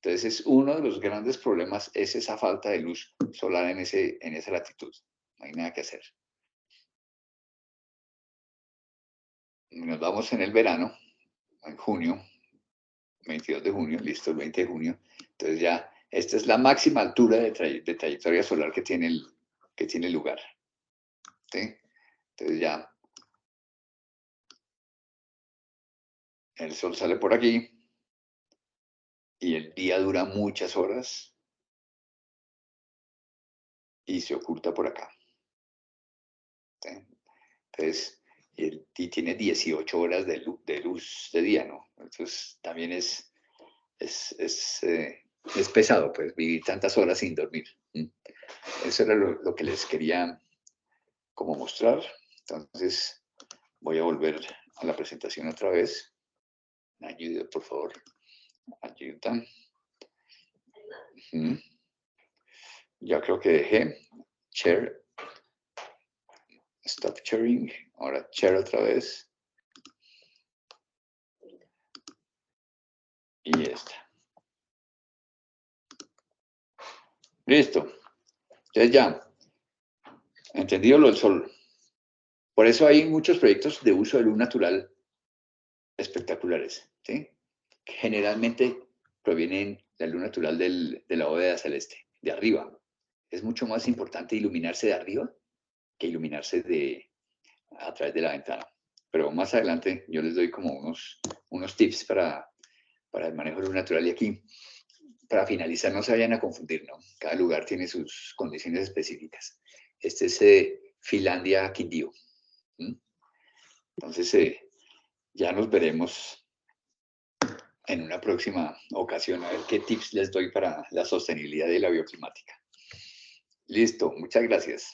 Entonces, uno de los grandes problemas es esa falta de luz solar en esa latitud. No hay nada que hacer. Nos vamos en el verano, en junio, 22 de junio, listo, el 20 de junio. Entonces ya, esta es la máxima altura de trayectoria solar que tiene lugar. ¿Sí? Entonces ya, el sol sale por aquí y el día dura muchas horas y se oculta por acá. ¿Sí? Entonces, y tiene 18 horas de luz de día, ¿no? Entonces también es pesado, pues, vivir tantas horas sin dormir. Eso era lo que les quería como mostrar. Entonces, voy a volver a la presentación otra vez. Ayuda, por favor. Ayuda. Ya creo que dejé. Share. Stop sharing. Ahora share otra vez. Y esta. Listo. Entonces ya. Entendido lo del sol. Por eso hay muchos proyectos de uso de luz natural espectaculares, ¿sí? Generalmente provienen de la luz natural de la bóveda celeste, de arriba. Es mucho más importante iluminarse de arriba que iluminarse a través de la ventana. Pero más adelante yo les doy como unos tips para el manejo de luz natural. Y aquí, para finalizar, no se vayan a confundir, ¿no? Cada lugar tiene sus condiciones específicas. Este es Finlandia, Quindío. Entonces, ya nos veremos en una próxima ocasión a ver qué tips les doy para la sostenibilidad de la bioclimática. Listo, muchas gracias.